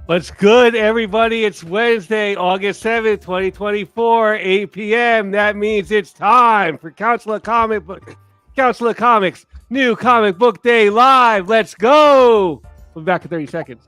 What's good, everybody? It's Wednesday, August 7th, 2024, 8 p.m. That means it's time for Council of Comics, new comic book day live. Let's go. We'll be back in 30 seconds.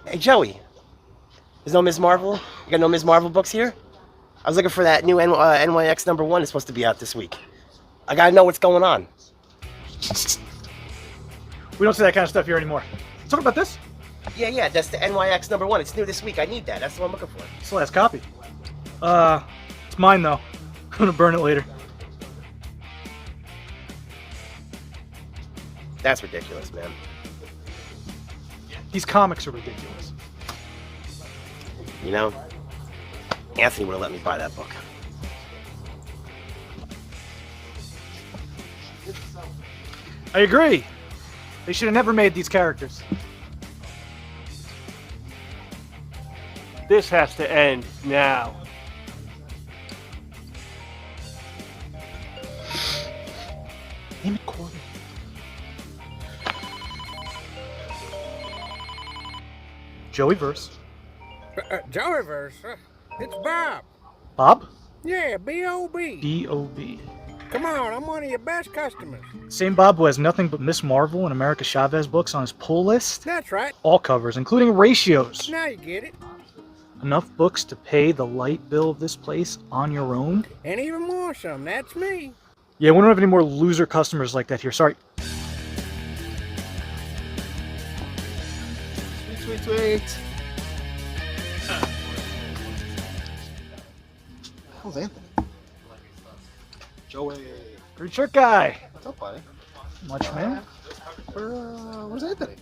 Hey, Joey. There's no Ms. Marvel? You got no Ms. Marvel books here? I was looking for that new NYX #1 is supposed to be out this week. I gotta know what's going on. We don't see that kind of stuff here anymore. Talk about this? Yeah, that's the NYX #1. It's new this week. I need that. That's what I'm looking for. It's the last copy. It's mine though. I'm gonna burn it later. That's ridiculous, man. These comics are ridiculous. You know, Anthony would have let me buy that book. I agree. They should have never made these characters. This has to end now. Name it Corbin. Joeyverse. Joeyverse? It's Bob. Bob? Yeah, B.O.B. B.O.B. Come on, I'm one of your best customers. Same Bob who has nothing but Miss Marvel and America Chavez books on his pull list. That's right. All covers, including ratios. Now you get it. Enough books to pay the light bill of this place on your own. And even more some. That's me. Yeah, we don't have any more loser customers like that here. Sorry. Sweet. How's Anthony? Joey. Green shirt guy. What's up, buddy? Much, man. Where's Anthony?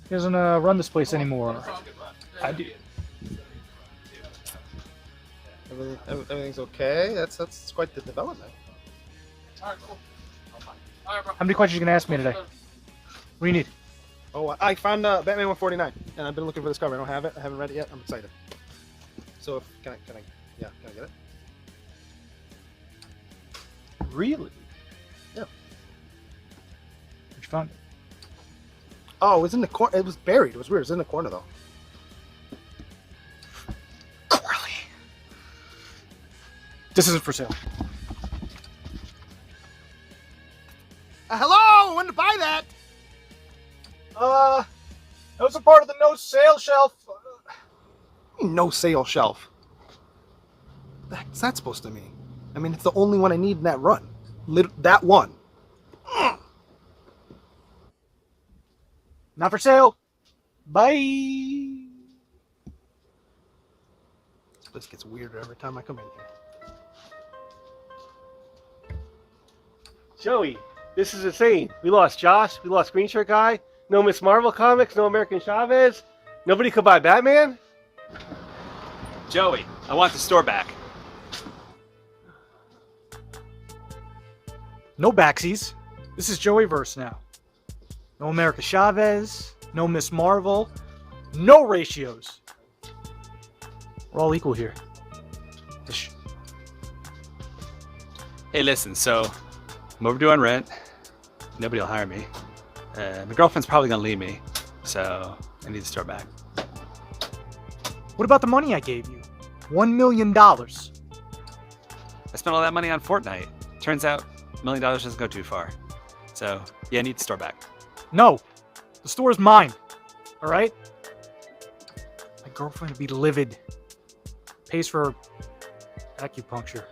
He doesn't run this place anymore. I do. Everything's okay. That's quite the development. How many questions are you going to ask me today? What do you need? Oh, I found Batman 149, and I've been looking for this cover. I don't have it. I haven't read it yet. I'm excited. So, can I get it? Really? Yeah. Where'd you find it? Oh, it was in the corner. It was buried. It was weird. It was in the corner, though. Corley. This isn't for sale. Hello! I wanted to buy that! That was a part of the no sale shelf. No sale shelf. What's that supposed to mean? I mean, it's the only one I need in that run. That one. Not for sale. Bye. This place gets weirder every time I come in here. Joey, this is insane. We lost Josh. We lost Green Shirt Guy. No Miss Marvel comics. No American Chavez. Nobody could buy Batman. Joey, I want the store back. No backsies. This is Joeyverse now. No America Chavez. No Miss Marvel. No ratios. We're all equal here. Hey, listen, so I'm overdue on rent. Nobody will hire me. My girlfriend's probably gonna leave me, so I need the store back. What about the money I gave you? $1 million. I spent all that money on Fortnite. Turns out $1 million doesn't go too far. So, yeah, I need the store back. No. The store's mine. All right? My girlfriend would be livid. Pays for acupuncture.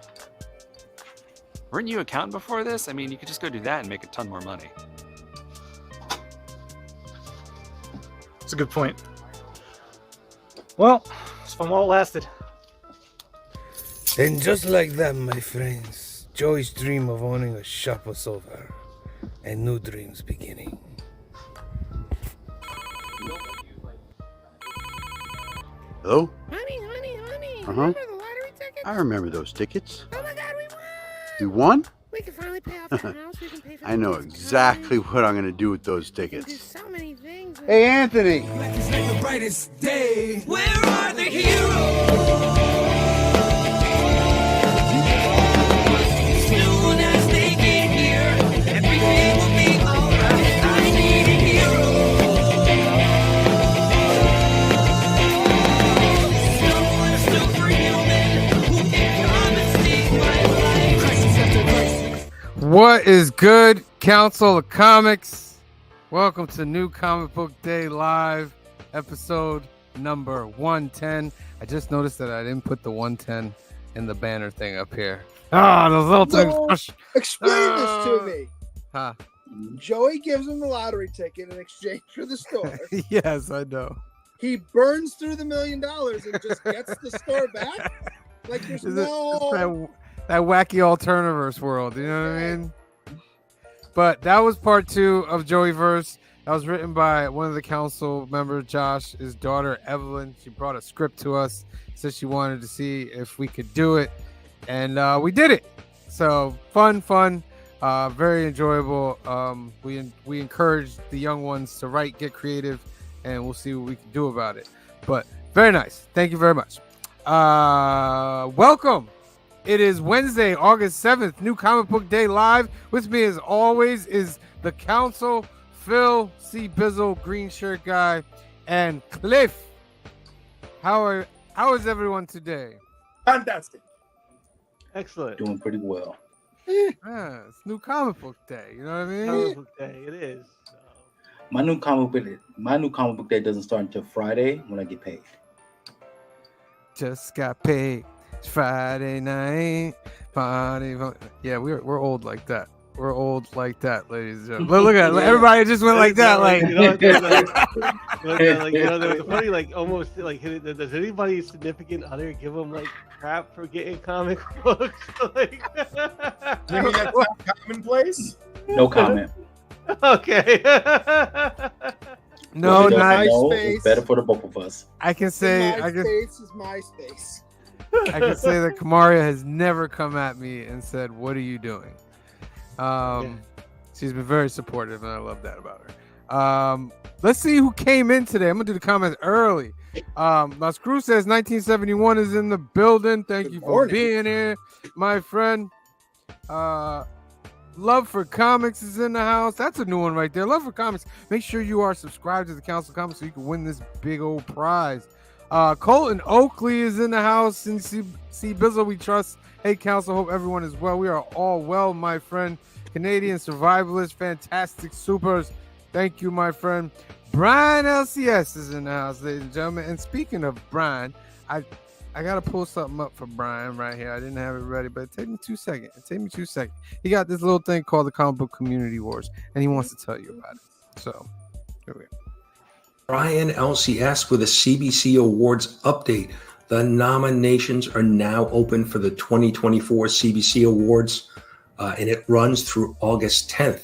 Weren't you accountant before this? I mean, you could just go do that and make a ton more money. That's a good point. Well, it's fun while it lasted. And just like that, my friends, Joey's dream of owning a shop was over, and new dreams beginning. Hello? Honey, Uh-huh. remember the lottery tickets? I remember those tickets. Oh my God, we won! You won? We can finally pay off the house. We can pay for I know the kids' exactly college. what I'm going to do with those We can do tickets. so many things. Hey, Anthony! the brightest day. Where are the heroes? Soon as they get here, everything will be alright. I need a hero. Someone superhuman who can come and save my life. Crisis after crisis. What is good, Council of Comics? Welcome to New Comic Book Day Live, episode number 110. I just noticed that I didn't put the 110 in the banner thing up here. Ah, those little things. Explain this to me. Huh. Joey gives him the lottery ticket in exchange for the store. Yes, I know. He burns through the $1 million and just gets the store back. Like there's Is no. that wacky alternaverse world, you know what I mean? But that was part 2 of Joeyverse. That was written by one of the council members, Josh, his daughter, Evelyn. She brought a script to us, said she wanted to see if we could do it. And we did it. So fun, very enjoyable. We encourage the young ones to write, get creative, and we'll see what we can do about it. But very nice. Thank you very much. Welcome. It is Wednesday, August 7th, New Comic Book Day Live. With me, as always, is the council, Phil, C. Bizzle, Green Shirt Guy, and Cliff. How is everyone today? Fantastic. Excellent. Doing pretty well. Yeah, it's New Comic Book Day. You know what I mean? Comic Book Day. It is. My new comic book day doesn't start until Friday when I get paid. Just got paid. It's Friday night. Party. Yeah, we're old like that. We're old like that, ladies and gentlemen. Look at everybody just went like that. Like, you know, there was funny, like almost like, does anybody significant other give them like crap for getting comic books? Like, You mean that's not commonplace? No comment. Okay. No, No, not. it's better for the both of us. I can say, My space is my space. I can say that Kamaria has never come at me and said, "What are you doing?" She's been very supportive, and I love that about her. Let's see who came in today. I'm gonna do the comments early. Las Cruz says 1971 is in the building. Thank you for being here, my friend. Love for Comics is in the house. That's a new one right there. Love for Comics. Make sure you are subscribed to the Council of Comics so you can win this big old prize. Colton Oakley is in the house. And see Bizzle, we trust. Hey, Council, hope everyone is well. We are all well, my friend. Canadian survivalist, fantastic supers. Thank you, my friend. Brian LCS is in the house, ladies and gentlemen. And speaking of Brian, I gotta pull something up for Brian right here. I didn't have it ready, but it took me 2 seconds. He got this little thing called the Comic Book Community Wars, and he wants to tell you about it. So here we go. Brian LCS with a CBC Awards update. The nominations are now open for the 2024 CBC Awards, and it runs through August 10th.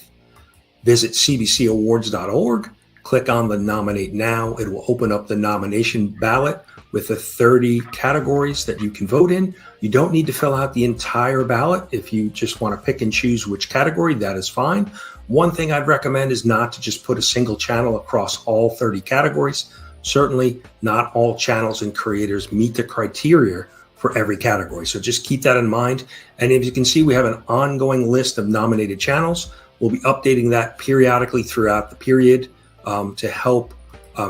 Visit cbcawards.org, click on the Nominate Now. It will open up the nomination ballot with the 30 categories that you can vote in. You don't need to fill out the entire ballot. If you just want to pick and choose which category, that is fine. One thing I'd recommend is not to just put a single channel across all 30 categories. Certainly not all channels and creators meet the criteria for every category. So just keep that in mind. And as you can see, we have an ongoing list of nominated channels. We'll be updating that periodically throughout the period to help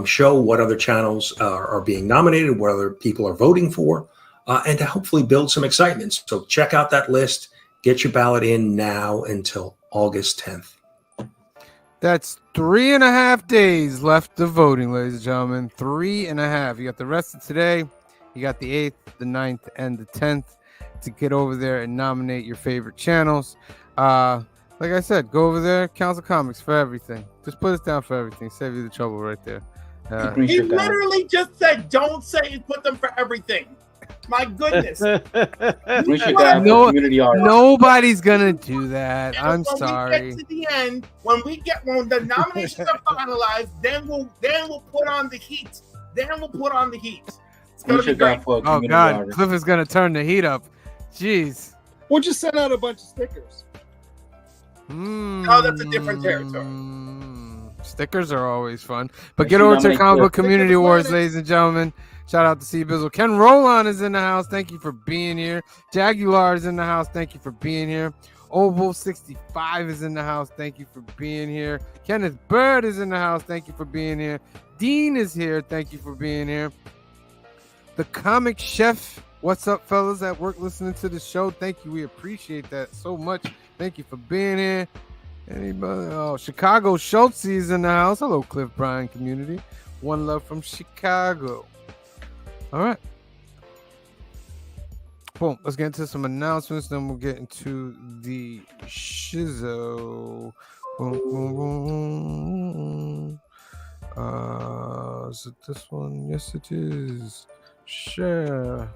show what other channels are being nominated, what other people are voting for, and to hopefully build some excitement. So check out that list. Get your ballot in now until August 10th. That's 3.5 days left of voting, ladies and gentlemen. 3.5. You got the rest of today. You got the 8th, the 9th, and the 10th to get over there and nominate your favorite channels. Like I said, go over there, Council Comics for everything. Just put us down for everything. Save you the trouble right there. He literally just said, don't say put them for everything. My goodness. Richard Guy for community artist. Nobody's gonna do that. I'm when sorry. we get to the end, when the nominations are finalized, then we'll put on the heat. Then we'll put on the heat. It's gonna be Richard Guy great. for Oh community God, artist. Cliff is gonna turn the heat up. Jeez. We'll just send out a bunch of stickers. Oh, that's a different territory. Stickers are always fun. But Make get sure over you to nominate Comic Book Cliff. Community Awards, ladies and gentlemen. Shout out to C Bizzle. Ken Rollon is in the house. Thank you for being here. Jaguar is in the house. Thank you for being here. Oval 65 is in the house. Thank you for being here. Kenneth Bird is in the house. Thank you for being here. Dean is here. Thank you for being here. The Comic Chef. What's up, fellas at work listening to the show? Thank you. We appreciate that so much. Thank you for being here. Anybody? Oh, Chicago Schultz is in the house. Hello, Cliff Bryan community. One love from Chicago. All right. Boom. Let's get into some announcements. Then we'll get into the shizzo. Boom, boom, boom. Is it this one? Yes, it is. Share.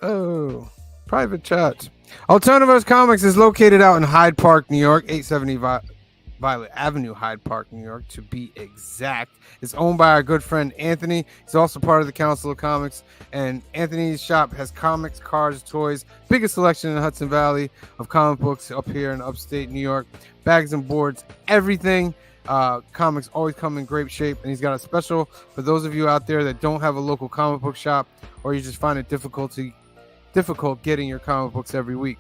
Oh, private chat. Alternative Comics is located out in Hyde Park, New York, 870 Violet Avenue, Hyde Park, New York, to be exact. It's owned by our good friend Anthony. He's also part of the Council of Comics, and Anthony's shop has comics, cars, toys, biggest selection in the Hudson Valley of comic books up here in upstate New York, bags and boards, everything. Comics always come in great shape, and he's got a special for those of you out there that don't have a local comic book shop, or you just find it difficult getting your comic books every week.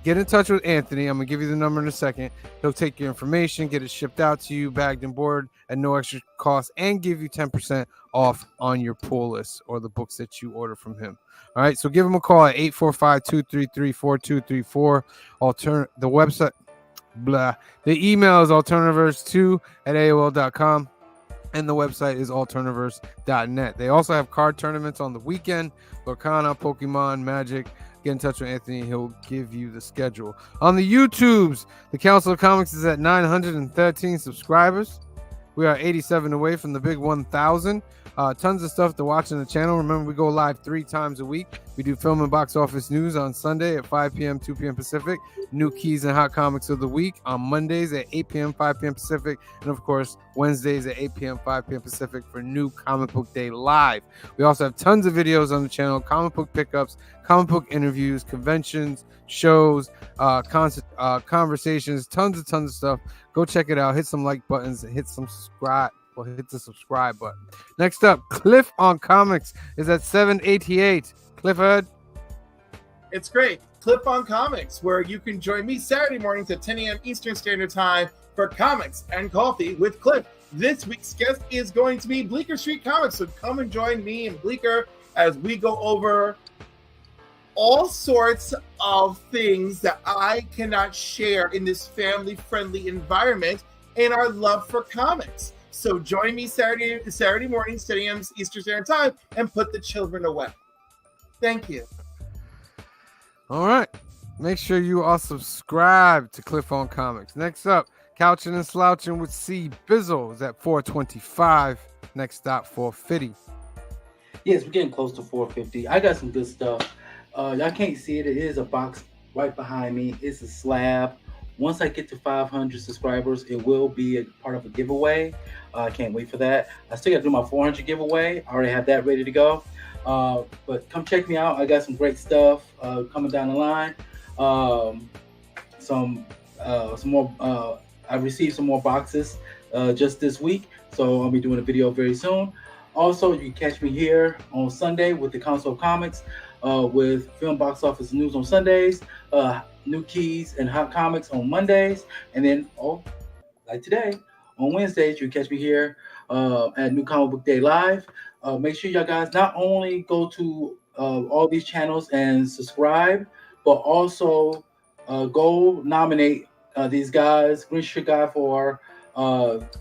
Get in touch with Anthony. I'm gonna give you the number in a second. He'll take your information, get it shipped out to you, bagged and board at no extra cost, and give you 10% off on your pull list or the books that you order from him. All right, so give him a call at 845-233-4234. The website, the email is alternaverse2@aol.com, and the website is alternaverse.net. They also have card tournaments on the weekend, Lorcana, Pokemon, Magic. Get in touch with Anthony. He'll give you the schedule. On the YouTubes, the Council of Comics is at 913 subscribers. We are 87 away from the big 1,000. Tons of stuff to watch on the channel. Remember, we go live 3 times a week. We do film and box office news on Sunday at 5 p.m., 2 p.m. Pacific. New keys and hot comics of the week on Mondays at 8 p.m., 5 p.m. Pacific. And, of course, Wednesdays at 8 p.m., 5 p.m. Pacific for New Comic Book Day Live. We also have tons of videos on the channel, comic book pickups, comic book interviews, conventions, shows, conversations, tons of stuff. Go check it out. Hit some like buttons. Hit some subscribe. Well, hit the subscribe button. Next up, Cliff on Comics is at 788. Clifford. It's great. Clip on Comics, where you can join me Saturday mornings at 10 a.m. Eastern Standard Time for Comics and Coffee with Cliff. This week's guest is going to be Bleecker Street Comics, so come and join me and Bleecker as we go over all sorts of things that I cannot share in this family-friendly environment and our love for comics. So join me Saturday morning, 10 a.m. Eastern Standard Time, and put the children away. Thank you. All right. Make sure you are subscribed to Cliff on Comics. Next up, Couching and Slouching with C Bizzle is at 425. Next stop, 450. Yes, we're getting close to 450. I got some good stuff. Y'all can't see it. It is a box right behind me. It's a slab. Once I get to 500 subscribers, it will be a part of a giveaway. I can't wait for that. I still got to do my 400 giveaway. I already have that ready to go. But come check me out. I got some great stuff coming down the line. Some more. I received some more boxes just this week, so I'll be doing a video very soon. Also, you can catch me here on Sunday with the Council of Comics with film box office news on Sundays, new keys and hot comics on Mondays, and then like today on Wednesdays, you catch me here at New Comic Book Day Live. Make sure y'all guys not only go to all these channels and subscribe, but also go nominate these guys, Green Street Guy for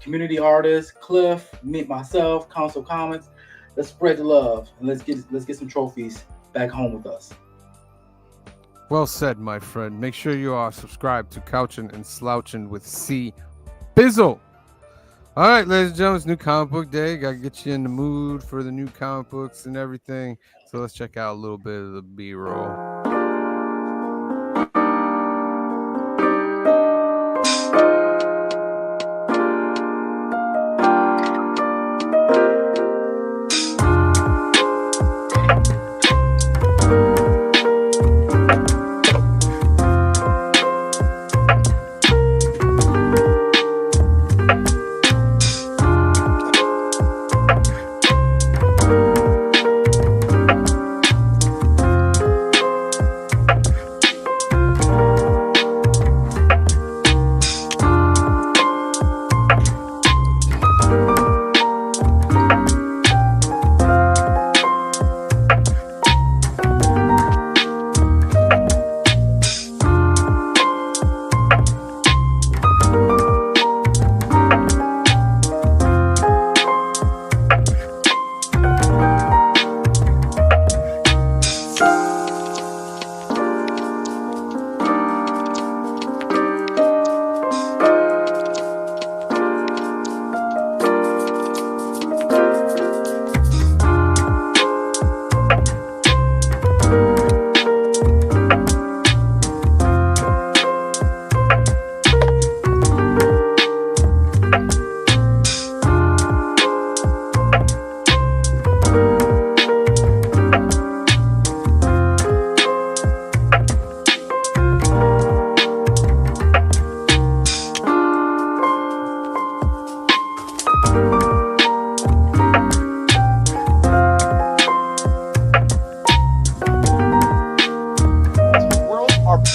community artist, Cliff, myself, Council Comics. Let's spread the love and let's get some trophies back home with us. Well said, my friend. Make sure you are subscribed to Couching and Slouching with C Bizzle. All right, ladies and gentlemen, it's new comic book day. Got to get you in the mood for the new comic books and everything. So let's check out a little bit of the B-roll.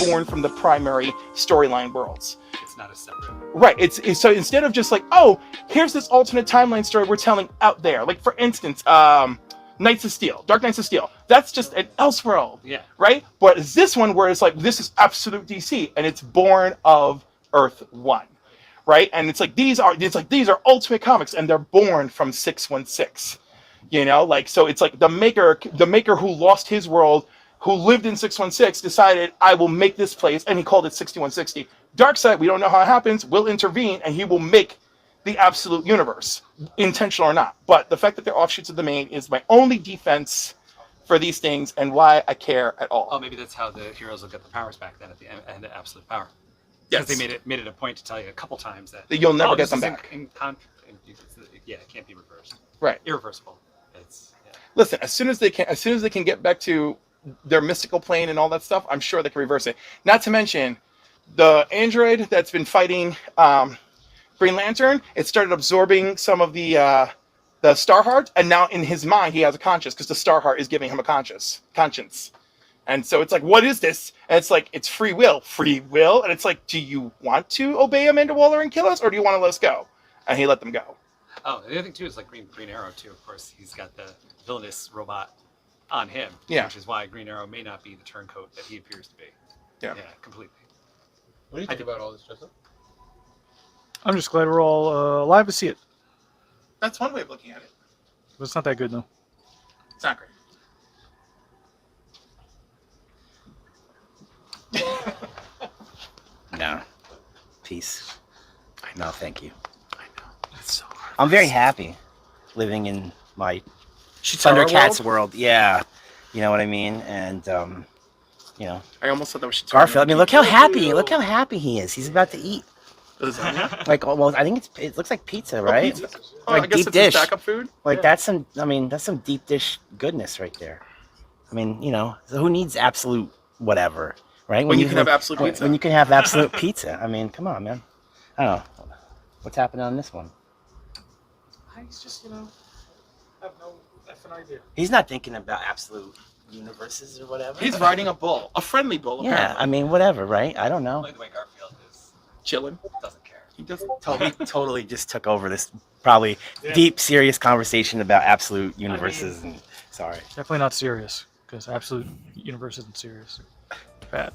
Born from the primary storyline worlds. It's not a separate. Right. It's so instead of just like, oh, here's this alternate timeline story we're telling out there. Like for instance, Knights of Steel, Dark Knights of Steel. That's just an Elseworld. Yeah. Right. But it's this one where it's like this is absolute DC and it's born of Earth 1. Right. And it's like these are Ultimate Comics and they're born from 616. You know, like so it's like the maker who lost his world, who lived in 616, decided, I will make this place, and he called it 6160. Darkseid, we don't know how it happens, will intervene, and he will make the absolute universe, intentional or not. But the fact that they're offshoots of the main is my only defense for these things, and why I care at all. Oh, maybe that's how the heroes will get the powers back then at the end, and the absolute power. Yes. Because they made it a point to tell you a couple times that you'll never get this them is back. Yeah, it can't be reversed. Right. Irreversible. Listen, as soon as they can get back to their mystical plane and all that stuff, I'm sure they can reverse it. Not to mention, the android that's been fighting Green Lantern, it started absorbing some of the Starheart, and now in his mind he has a conscience because the Starheart is giving him a conscience. And so it's like, what is this? And it's like, it's free will. And it's like, do you want to obey Amanda Waller and kill us, or do you want to let us go? And he let them go. Oh, the other thing too is like Green Arrow too. Of course, he's got the villainous robot on him, which is why Green Arrow may not be the turncoat that he appears to be. Yeah, completely. What do you think about all this, Joseph? I'm just glad we're all alive to see it. That's one way of looking at it. But it's not that good though. It's not great. No. Peace. No, thank you. It's so hard. I'm very happy living in my Thundercats world. Yeah. You know what I mean? And, you know. I almost thought that was Garfield. I mean, look how happy he is. He's about to eat. Lasagna? Like, well, I think it looks like pizza, right? Pizza. Oh, Like I guess deep it's his dish. backup food? Like Yeah. that's some deep dish goodness right there. I mean, you know, so who needs absolute whatever, right? When you can have absolute pizza. When you can have absolute pizza. I mean, come on, man. I don't know. What's happening on this one? He's just, you know, have no effing idea. He's not thinking about absolute universes or whatever. He's riding a bull, a friendly bull. Yeah, Apparently. I mean, whatever, right? I don't know. Like the way Garfield is chilling, doesn't care. He doesn't. Totally just took over this probably deep, serious conversation about absolute universes. And sorry, Definitely not serious, because absolute universe isn't serious. Bad.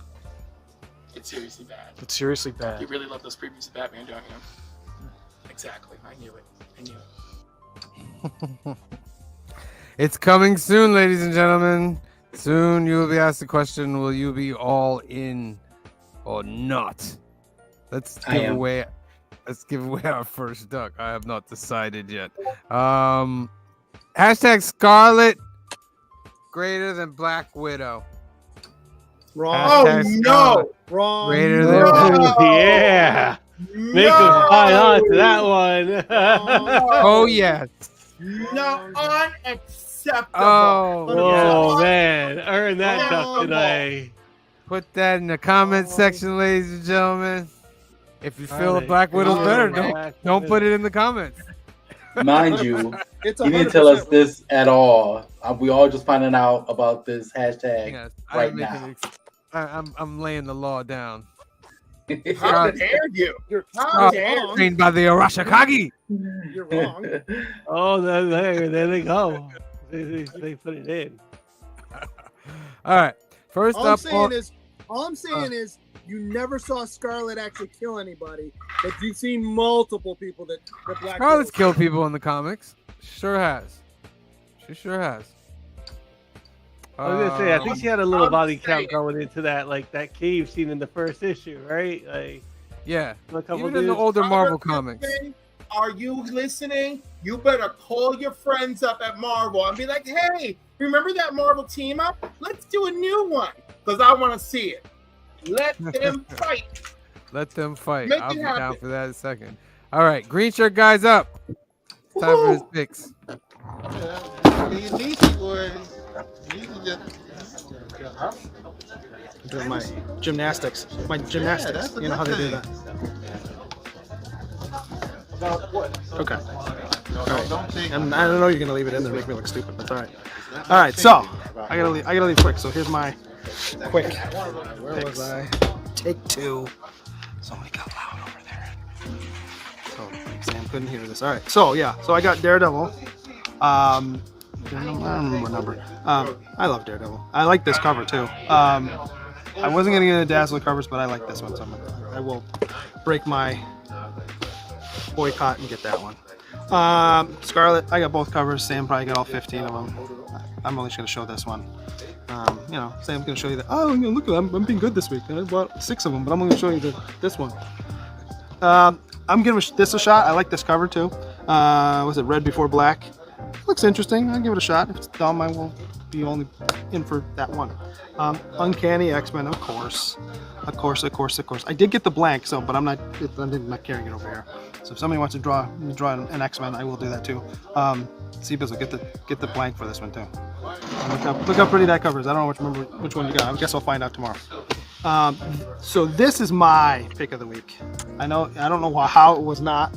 It's seriously bad. It's seriously bad. You really love those previews of Batman, don't you? Exactly. I knew it. It's coming soon, ladies and gentlemen. Soon you will be asked the question, will you be all in or not? Let's I give am. away Let's give away our first duck. I have not decided yet. Hashtag Scarlet greater than Black Widow. Wrong. Hashtag Oh, no. Scarlet Wrong. greater than No. Yeah. Make them sign on to that one. Oh yes. No, unacceptable. Oh man, earn that duck today. Put that in the comment section, ladies and gentlemen. If you feel the Black Widow's better, don't put it in the comments. Mind you, It's you didn't tell us 100% this at all. We all just finding out about this hashtag Yes, right now. I'm laying the law down. How dare you? How dare you? Trained by the Arashikage. You're wrong. Oh, there they go. They put it in. All right. First All I'm up, saying is, you never saw Scarlet actually kill anybody, but you've seen multiple people that Black Scarlet's Widow- killed people in the comics. Sure has. She sure has. I was gonna say, I think she had a little body count going into that, like that cave scene in the first issue, right? Like, yeah. a couple Even in the dudes. older Marvel comics. Are you listening? You better call your friends up at Marvel and be like, hey, remember that Marvel team up? Let's do a new one because I want to see it. Let them fight. Let them fight. Make I'll it be down happen. for that in a second. All right, green shirt guys up. It's time for his picks. These easy boys. doing my gymnastics. You know how they do that. Okay. All right. And I don't know you're gonna leave it in there, make me look stupid. That's all right. All right. So I gotta leave quick. So here's my quick. Where was I? Take two. Somebody got loud over there. So Sam couldn't hear this. All right. So yeah. So I got Daredevil. I don't remember what number. I love Daredevil. I like this cover too. I wasn't gonna get the Dazzler covers, but I like this one, so I will break my boycott and get that one. Scarlet, I got both covers. Sam probably got all 15 of them. I'm only just gonna show this one. You know, Sam's gonna show you that. Oh, look at them. I'm being good this week. I bought 6 of them, but I'm gonna show you this one. I'm giving this a shot. I like this cover too. Was it Red Before Black? Looks interesting. I'll give it a shot. If it's dumb, I will be only in for that one. Uncanny X-Men, of course. I did get the blank, so but I'm not carrying it over here. So if somebody wants to draw an X-Men, I will do that too. Seabizzle, get the blank for this one too. Look how pretty that cover is. I don't remember which one you got. I guess I'll find out tomorrow. So this is my pick of the week. I don't know how it was not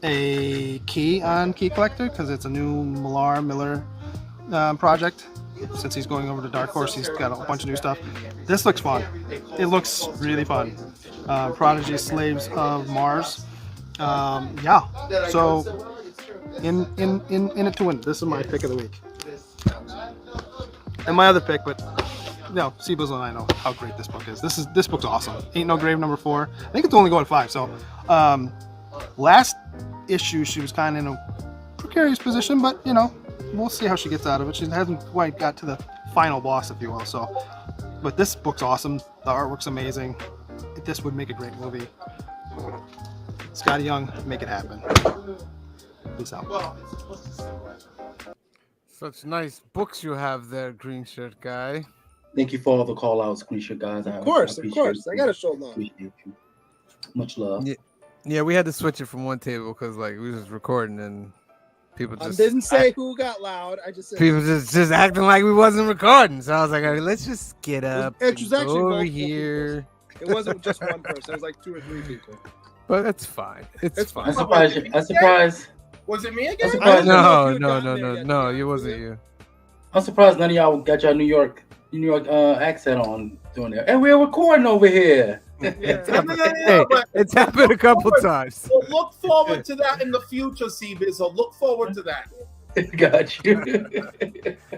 a key on Key Collector because it's a new Miller project. Since he's going over to Dark Horse, he's got a bunch of new stuff. This looks fun. It looks really fun. Prodigy Slaves of Mars. Yeah. So in it to win. This is my pick of the week. And my other pick, but no, Seabizzle and I know how great this book is. This book's awesome. Ain't No Grave #4. I think it's only going 5. So last issue she was kind of in a precarious position, but you know, we'll see how she gets out of it. She hasn't quite got to the final boss, if you will. So, but this book's awesome. The artwork's amazing. This would make a great movie. Scotty Young, make it happen. Peace out. Such nice books you have there, green shirt guy. Thank you for all the call outs, screenshot guys. Of course. I gotta show love. Appreciate you. Much love. Yeah, we had to switch it from one table because like we was recording and people just didn't say who got loud. I just said people just acting like we wasn't recording. So I was like, all right, let's just get up. It was and actually go over multiple here. It wasn't just one person. It was like 2 or 3 people. But that's fine. It's fine. I'm surprised. Was it me again? No, it wasn't you. I'm surprised none of y'all got your New York accent on doing that. And we're recording over here. It's happened a couple times. Well, look forward to that in the future, Seabizzle. Look forward to that. Got you. Just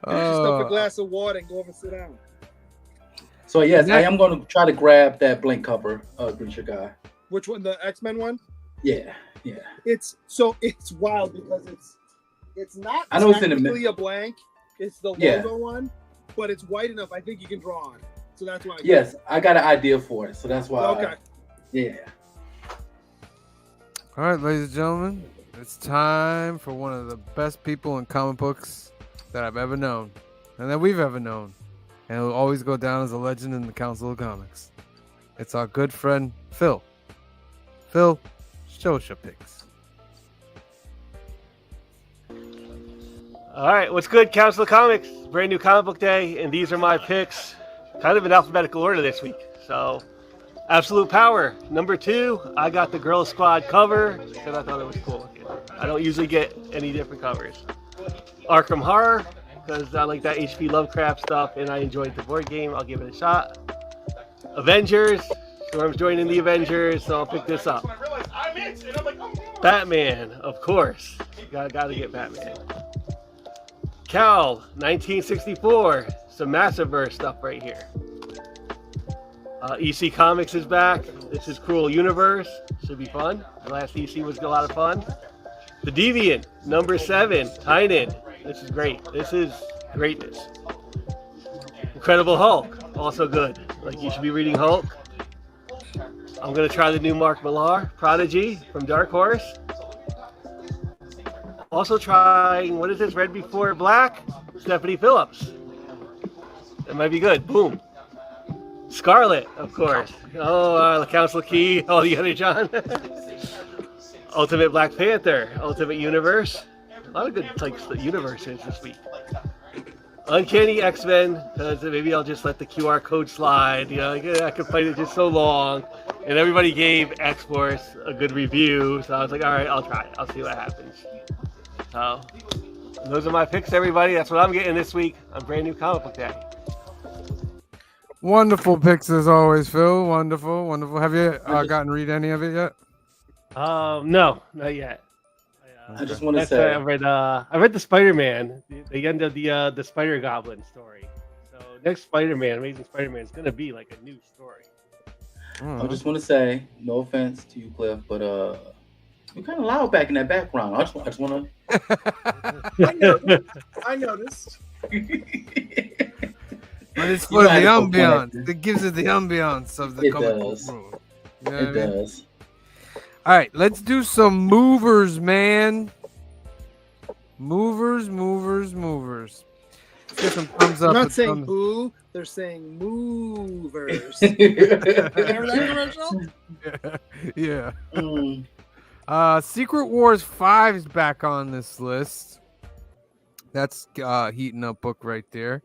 up a glass of water and go over and sit down. So yes, I am going to try to grab that blank cover, Green Guy. Which one? The X-Men one? Yeah. It's wild because it's not I know it's in the technically a blank. It's the logo one, but it's white enough. I think you can draw on it. So that's why. Yes, I got an idea for it. So that's why. Okay. Yeah. All right, ladies and gentlemen, it's time for one of the best people in comic books that I've ever known, and that we've ever known, and he'll always go down as a legend in the Council of Comics. It's our good friend Phil. Phil, show us your picks. All right, what's good, Council of Comics? Brand new comic book day, and these are my picks, kind of in alphabetical order this week. So, Absolute Power, number 2. I got the Girl Squad cover because I thought it was cool. I don't usually get any different covers. Arkham Horror, because I like that H.P. Lovecraft stuff, and I enjoyed the board game. I'll give it a shot. Avengers, Storm's joining the Avengers, so I'll pick this up. Batman, of course. Gotta get Batman. Cal, 1964. Some Massiverse stuff right here. EC Comics is back. This is Cruel Universe. Should be fun. The last EC was a lot of fun. The Deviant, number 7. Tynan. This is great. This is greatness. Incredible Hulk, also good. Like, you should be reading Hulk. I'm going to try the new Mark Millar, Prodigy from Dark Horse. Also trying, what is this, Red Before Black? Stephanie Phillips. That might be good. Boom. Scarlet, of course. Oh, Council Key, all the other John. Ultimate Black Panther, Ultimate Universe. A lot of good types of universes this week. Uncanny X-Men, because maybe I'll just let the QR code slide. You know, I could fight it just so long. And everybody gave X-Force a good review, so I was like, all right, I'll try it. I'll see what happens. So, those are my picks, everybody. That's what I'm getting this week on Brand New Comic Book Day. Wonderful picks as always, Phil. Wonderful, wonderful. Have you gotten to read any of it yet? No, not yet. I just want to say I read the Spider-Man, the end of the Spider Goblin story. So next Spider-Man, Amazing Spider-Man, is going to be like a new story. I just want to say, no offense to you, Cliff, but you're kind of loud back in that background. I just want to. I noticed. But it's for the ambiance. It gives it the ambiance of the comic book world. You know it does. All right, let's do some movers, man. Movers. Let's get some thumbs up. They're not saying boo, they're saying movers. Remember that commercial? Yeah. Secret Wars 5 is back on this list. That's heating up book right there.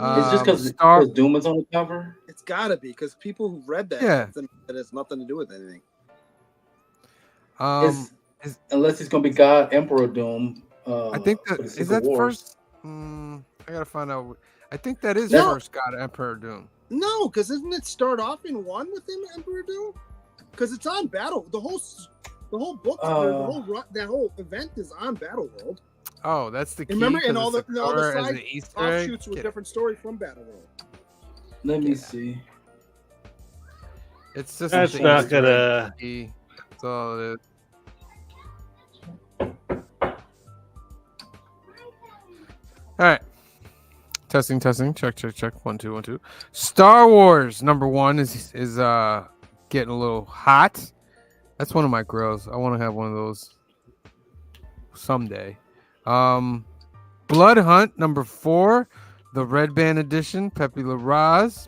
It's just because Doom is on the cover. It's gotta be because people who read that, that has nothing to do with anything. Unless it's gonna be God Emperor Doom. I think that is that first. I gotta find out. I think that is first God Emperor Doom. No, because doesn't it start off in one with him, Emperor Doom? Because it's on Battle. The whole book, that whole event is on Battle World. Oh, that's the key. Remember, and all the side Easter offshoots were different story from Battle World. Let me see. It's just that's not gonna. That's all it is. All right. Testing. Check. 1 2 1 2. Star Wars number 1 is getting a little hot. That's one of my girls. I want to have one of those someday. Blood Hunt number 4, the Red Band edition, Pepe Larraz.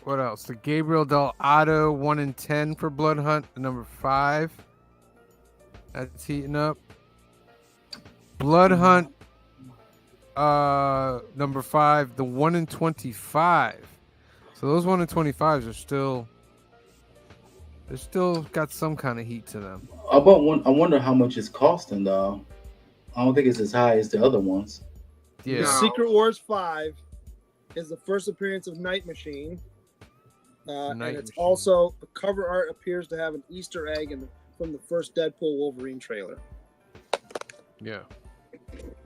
What else? The Gabriel Del Otto 1 in 10 for Blood Hunt, number 5. That's heating up. Blood Hunt number 5, the 1 in 25. So those 1 in 25s are still, they're still got some kind of heat to them. I wonder how much it's costing though. I don't think it's as high as the other ones. Yeah. Secret Wars 5 is the first appearance of Night Machine. And it's also, the cover art appears to have an Easter egg from the first Deadpool Wolverine trailer. Yeah.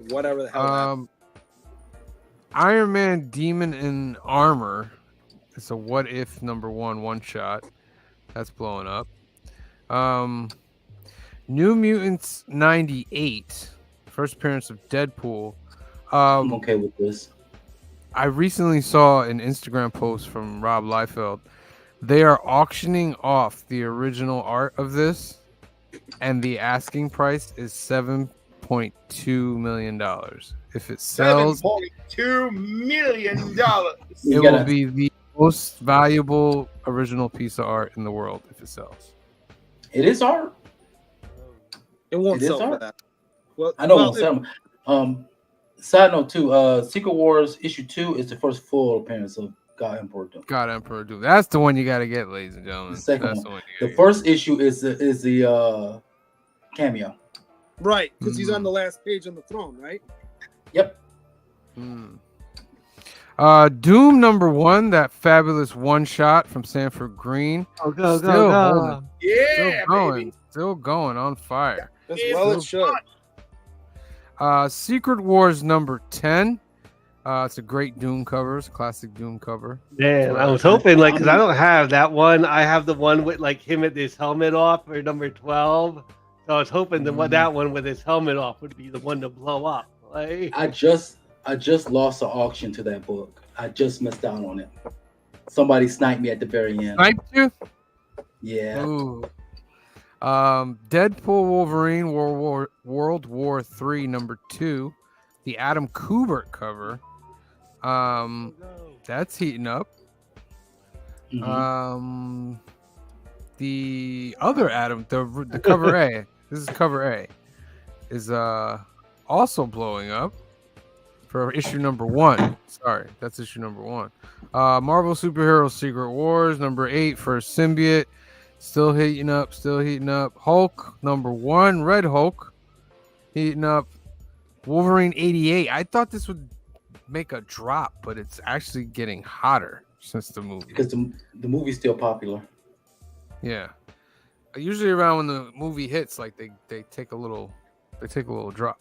Whatever the hell. Iron Man Demon in Armor. It's a What If number 1 shot. That's blowing up. New Mutants 98. First appearance of Deadpool. I'm okay with this. I recently saw an Instagram post from Rob Liefeld They are auctioning off the original art of this, and the asking price is $7.2 million. If it sells, $7.2 million. it will be the most valuable original piece of art in the world if it sells. It is art. It won't It is sell for art. that. Well, I know. well, It won't sell. Side note too. Secret Wars issue 2 is the first full appearance of God Emperor Doom. God Emperor Doom. That's the one you got to get, ladies and gentlemen. The second That's one. the one. The first issue is the cameo. right, because he's on the last page on the throne, right? Yep. Doom number 1, that fabulous one shot from Sanford Green. Go. Holding. Yeah, Still going on fire. As well it should. Secret Wars number 10. It's a great Doom cover. It's a classic Doom cover. Man, I was hoping because I don't have that one. I have the one with him with his helmet off for number 12. So I was hoping that one with his helmet off would be the one to blow up. I just lost an auction to that book. I just missed out on it. Somebody sniped me at the very end. Sniped you? Yeah. Ooh. Deadpool Wolverine World War 3 number 2, the Adam Kubert cover. That's heating up. The other Adam, the cover A. This is cover A. Is also blowing up for issue number 1. Sorry, that's issue number 1. Marvel Superhero Secret Wars number 8 for Symbiote. Still heating up. Hulk number 1, Red Hulk, heating up. Wolverine 88. I thought this would make a drop, but it's actually getting hotter since the movie. Because the movie's still popular. Yeah. Usually around when the movie hits, like they take a little drop.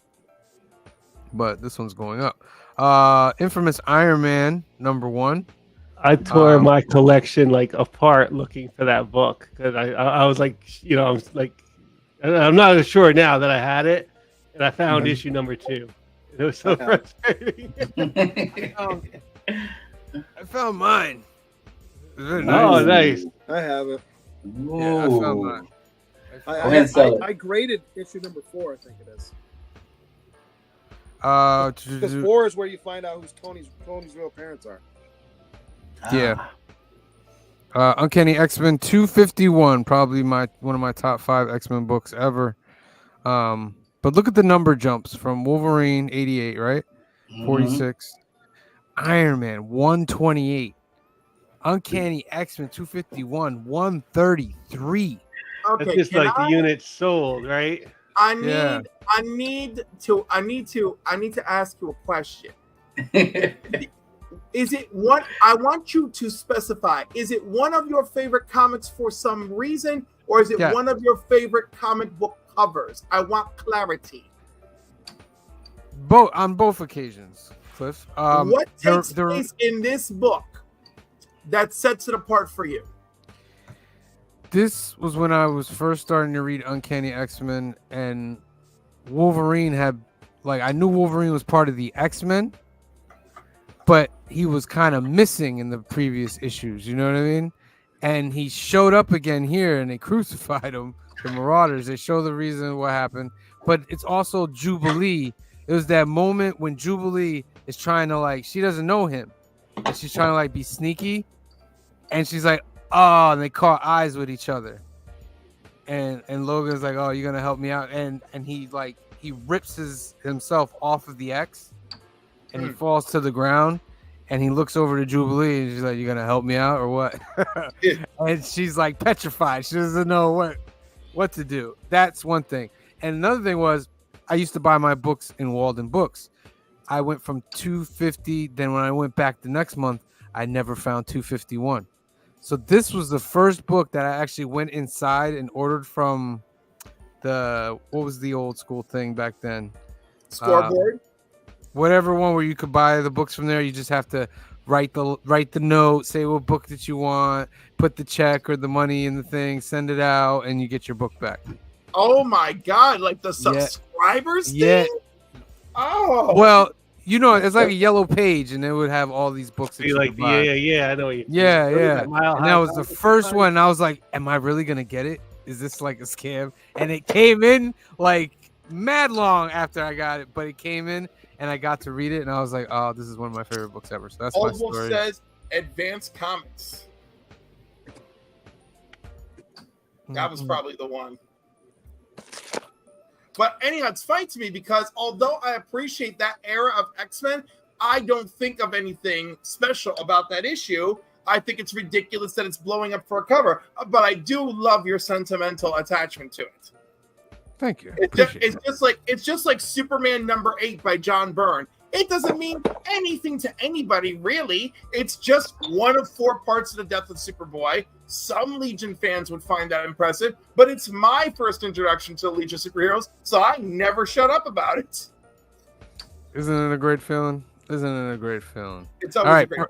But this one's going up. Infamous Iron Man number 1. I tore my collection apart looking for that book because I was I'm not sure now that I had it, and I found issue number 2. It was so frustrating. I found mine. Oh, nice. I have it. Yeah, I found mine. I graded issue number 4, I think it is. Because 4 is where you find out who Tony's real parents are. Yeah. Uncanny X-Men 251, probably one of my top 5 X-Men books ever. But look at the number jumps from Wolverine 88, right? 46. Iron Man 128. Uncanny X-Men 251 133. Okay, that's just the units sold, right? I need to ask you a question. Is it one? I want you to specify. Is it one of your favorite comics for some reason, or is it one of your favorite comic book covers? I want clarity. On both occasions, Cliff. What takes place in this book that sets it apart for you? This was when I was first starting to read Uncanny X-Men, and Wolverine had, I knew Wolverine was part of the X-Men, but he was kind of missing in the previous issues, you know what I mean? And he showed up again here, and they crucified him, the Marauders. They show the reason what happened, but it's also Jubilee. It was that moment when Jubilee is trying to, she doesn't know him, and she's trying to, be sneaky, and she's like, oh, and they caught eyes with each other. And Logan's like, oh, you're going to help me out? And he rips himself off of the X, and he falls to the ground, and he looks over to Jubilee, and she's like, you going to help me out or what? And she's petrified. She doesn't know what to do. That's one thing. And another thing was, I used to buy my books in Walden Books. I went from 250. Then when I went back the next month, I never found 251. So this was the first book that I actually went inside and ordered from what was the old school thing back then? Scoreboard? Whatever one where you could buy the books from there. You just have to write the note, say what book that you want, put the check or the money in the thing, send it out, and you get your book back. Oh my God! Like the subscribers thing? Yeah. Oh. Well, you know, it's like a yellow page, and it would have all these books. That Be you like, could buy. yeah, I know what you. Yeah, What is yeah. that, Mile And High that was the Comics first Society? one. And I was like, am I really gonna get it? Is this like a scam? And it came in like mad long after I got it, but it came in and I got to read it, and I was like, oh, this is one of my favorite books ever. So that's my Old Wolf story. says Advanced Comics. That was probably the one. But anyhow, it's funny to me because although I appreciate that era of X-Men, I don't think of anything special about that issue. I think it's ridiculous that it's blowing up for a cover, but I do love your sentimental attachment to it. Thank you. It's just like Superman #8 by John Byrne. It doesn't mean anything to anybody, really. It's just one of 4 parts of the death of Superboy. Some Legion fans would find that impressive, but it's my first introduction to the Legion of Superheroes, so I never shut up about it. Isn't it a great feeling? Isn't it a great feeling? It's All always right, a great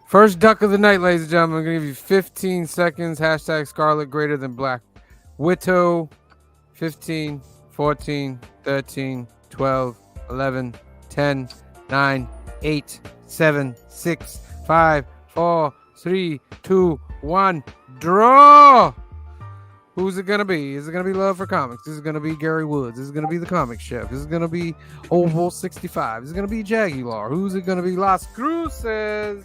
first duck of the night, ladies and gentlemen. I'm gonna give you 15 seconds. Hashtag Scarlet greater than Black Widow. 15, 14, 13, 12, 11, 10, 9, 8, 7, 6, 5, 4, 3, 2, 1. Draw! Who's it gonna be? Is it gonna be Love for Comics? This is gonna be Gary Woods. This is gonna be the Comic Chef. This is gonna be Oval 65. This is gonna be Jaguar. Who's it gonna be? Las Cruces.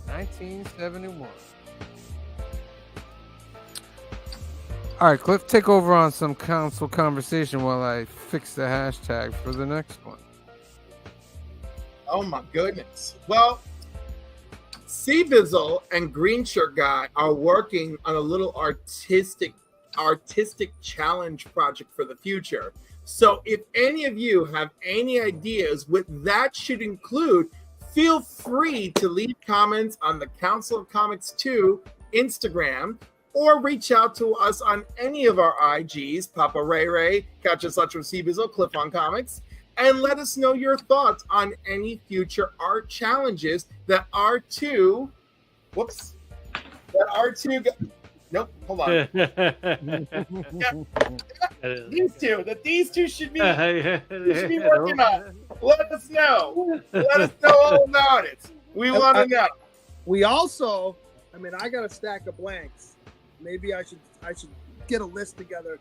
1971. All right, Cliff, take over on some council conversation while I fix the hashtag for the next one. Oh my goodness. Well, Seabizzle and Green Shirt Guy are working on a little artistic challenge project for the future. So if any of you have any ideas what that should include, feel free to leave comments on the Council of Comics 2 Instagram, or reach out to us on any of our IGs, Papa Ray Ray, Catch Us from Seabizzle, Cliff on Comics, and let us know your thoughts on any future art challenges that R2, hold on. These two should be working on. Let us know. Let us know all about it. We want to know. We also, I got a stack of blanks. Maybe I should get a list together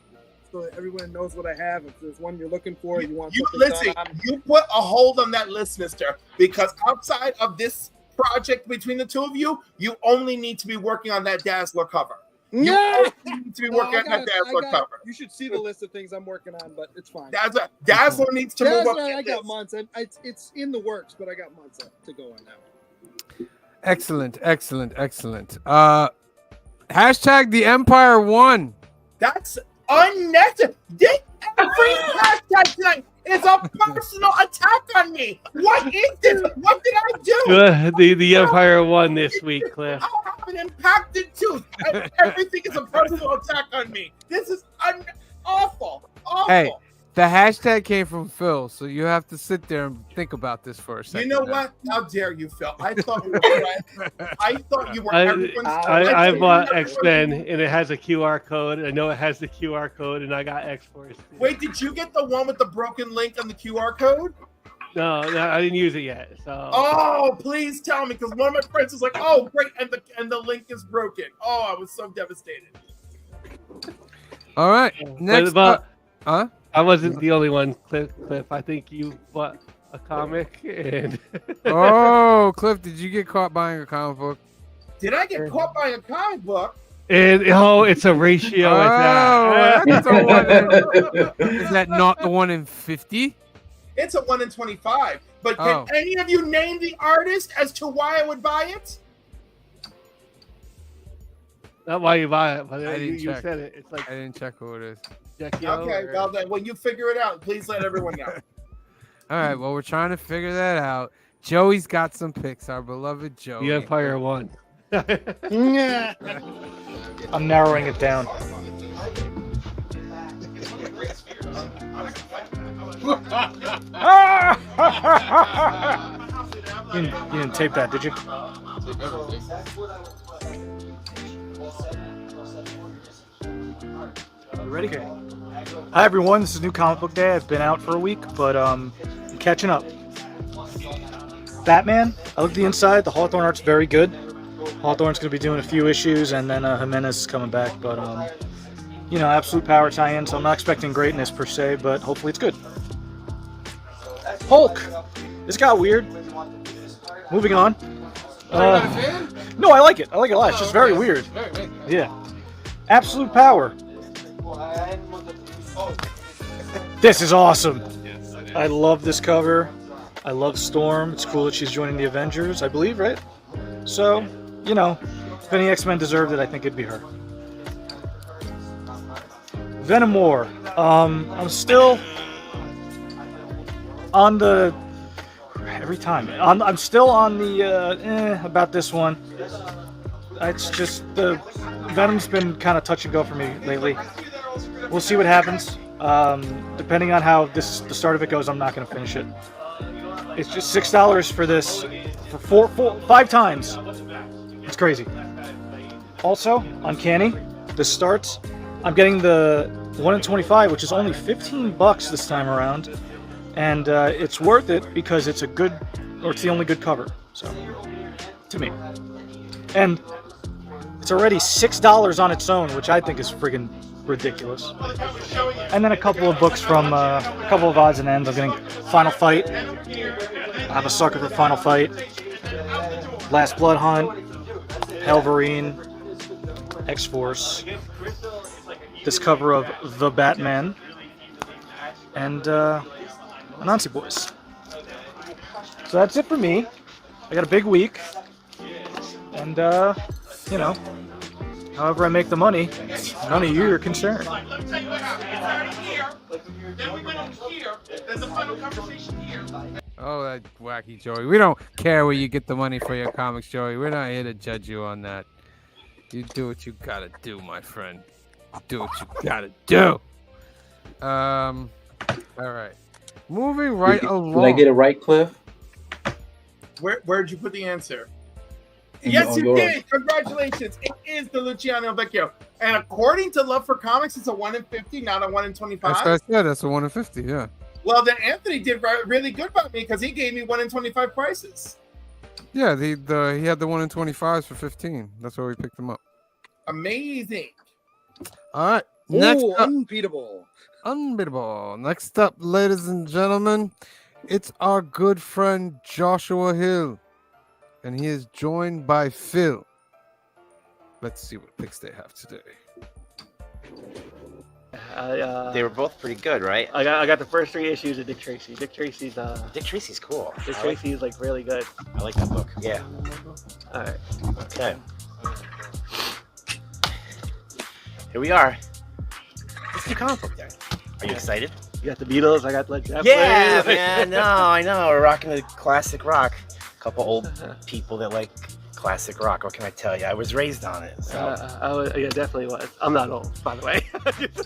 so that everyone knows what I have. If there's one you're looking for, you want something listen. done on. You put a hold on that list, mister, because outside of this project between the two of you, you only need to be working on that Dazzler cover. You only need to be working on that Dazzler cover. You should see the list of things I'm working on, but it's fine. Dazzler needs to move up. I got months. It's in the works, but I got months to go on now. Excellent. Hashtag the Empire won. That's unnecessary. Every hashtag tonight is a personal attack on me. What is this? What did I do? The Empire won this week, Cliff. I have an impacted tooth, and everything is a personal attack on me. This is awful. Hey, the hashtag came from Phil, so you have to sit there and think about this for a second. You know what? How dare you, Phil? I thought we were friends. I thought you were everyone's I bought X-Men, and it has a QR code. I know it has the QR code, and I got X-Force. Wait, did you get the one with the broken link on the QR code? No, I didn't use it yet. So. Oh, please tell me, because one of my friends was like, "Oh, great," and the link is broken. Oh, I was so devastated. All right, next. I wasn't the only one, Cliff. I think you bought a comic, and oh, Cliff, did you get caught buying a comic book? Did I get caught buying a comic book? And it's a ratio at that. That's a one is that not the one in 50? It's a 1 in 25. But can any of you name the artist as to why I would buy it? Not why you buy it, but you said it. It's like I didn't check who it is. Okay, well then, when you figure it out, please let everyone know. All right, well, we're trying to figure that out. Joey's got some picks, our beloved Joey. The Empire won. I'm narrowing it down. You didn't tape that, did you? Ready? Okay. Hi everyone, this is New Comic Book Day. I've been out for a week, but I'm catching up. Batman, I looked at the inside. The Hawthorne art's very good. Hawthorne's going to be doing a few issues, and then Jimenez is coming back. But, you know, Absolute Power tie-in, so I'm not expecting greatness per se, but hopefully it's good. Hulk! This got weird. Moving on. No, I like it. I like it a lot. It's just very weird. Yeah. Absolute Power. This is awesome. I love this cover. I love Storm. It's cool that she's joining the Avengers, I believe, right? So, you know, if any X-Men deserved it, I think it'd be her. Venom War. I'm still on the... Every time. I'm still on the about this one. It's just the Venom's been kind of touch and go for me lately. We'll see what happens. Depending on how the start of it goes, I'm not going to finish it. It's just $6 for this for 5 times. It's crazy. Also, Uncanny. This starts. I'm getting the 1 in 25, which is only $15 this time around, and it's worth it because it's it's the only good cover. So, to me, and it's already $6 on its own, which I think is friggin' ridiculous. And then a couple of books from a couple of odds and ends. I'm getting Final Fight. I'm a sucker for Final Fight. Last Blood Hunt, Helverine, X-Force, this cover of The Batman, and Anansi Boys. So that's it for me. I got a big week, and you know, however I make the money, none of you are concerned. Oh, that wacky Joey. We don't care where you get the money for your comics, Joey. We're not here to judge you on that. You do what you gotta do, my friend. Do what you gotta do. All right. Moving right along. Did I get it right, Cliff? Where'd you put the answer? Yes, you did. Congratulations. It is the Luciano Vecchio. And according to Love for Comics, it's a 1 in 50, not a 1 in 25. That's what I said. That's a 1 in 50, yeah. Well, then Anthony did really good by me because he gave me 1 in 25 prices. Yeah, he had the 1 in 25s for 15. That's why we picked him up. Amazing. All right. Next up, unbeatable. Unbeatable. Next up, ladies and gentlemen, it's our good friend Joshua Hill. And he is joined by Phil. Let's see what picks they have today. They were both pretty good, right? I got the first 3 issues of Dick Tracy. Dick Tracy's cool. Dick Tracy is like really good. I like that book. Yeah. All right. Okay. Here we are. Let's do comic book day. Are you excited? You got the Beatles. I got Led Zeppelin. Yeah, man. No, I know. We're rocking the classic rock. A couple old people that like classic rock. What can I tell you? I was raised on it. So. Yeah, definitely was. I'm not old, by the way.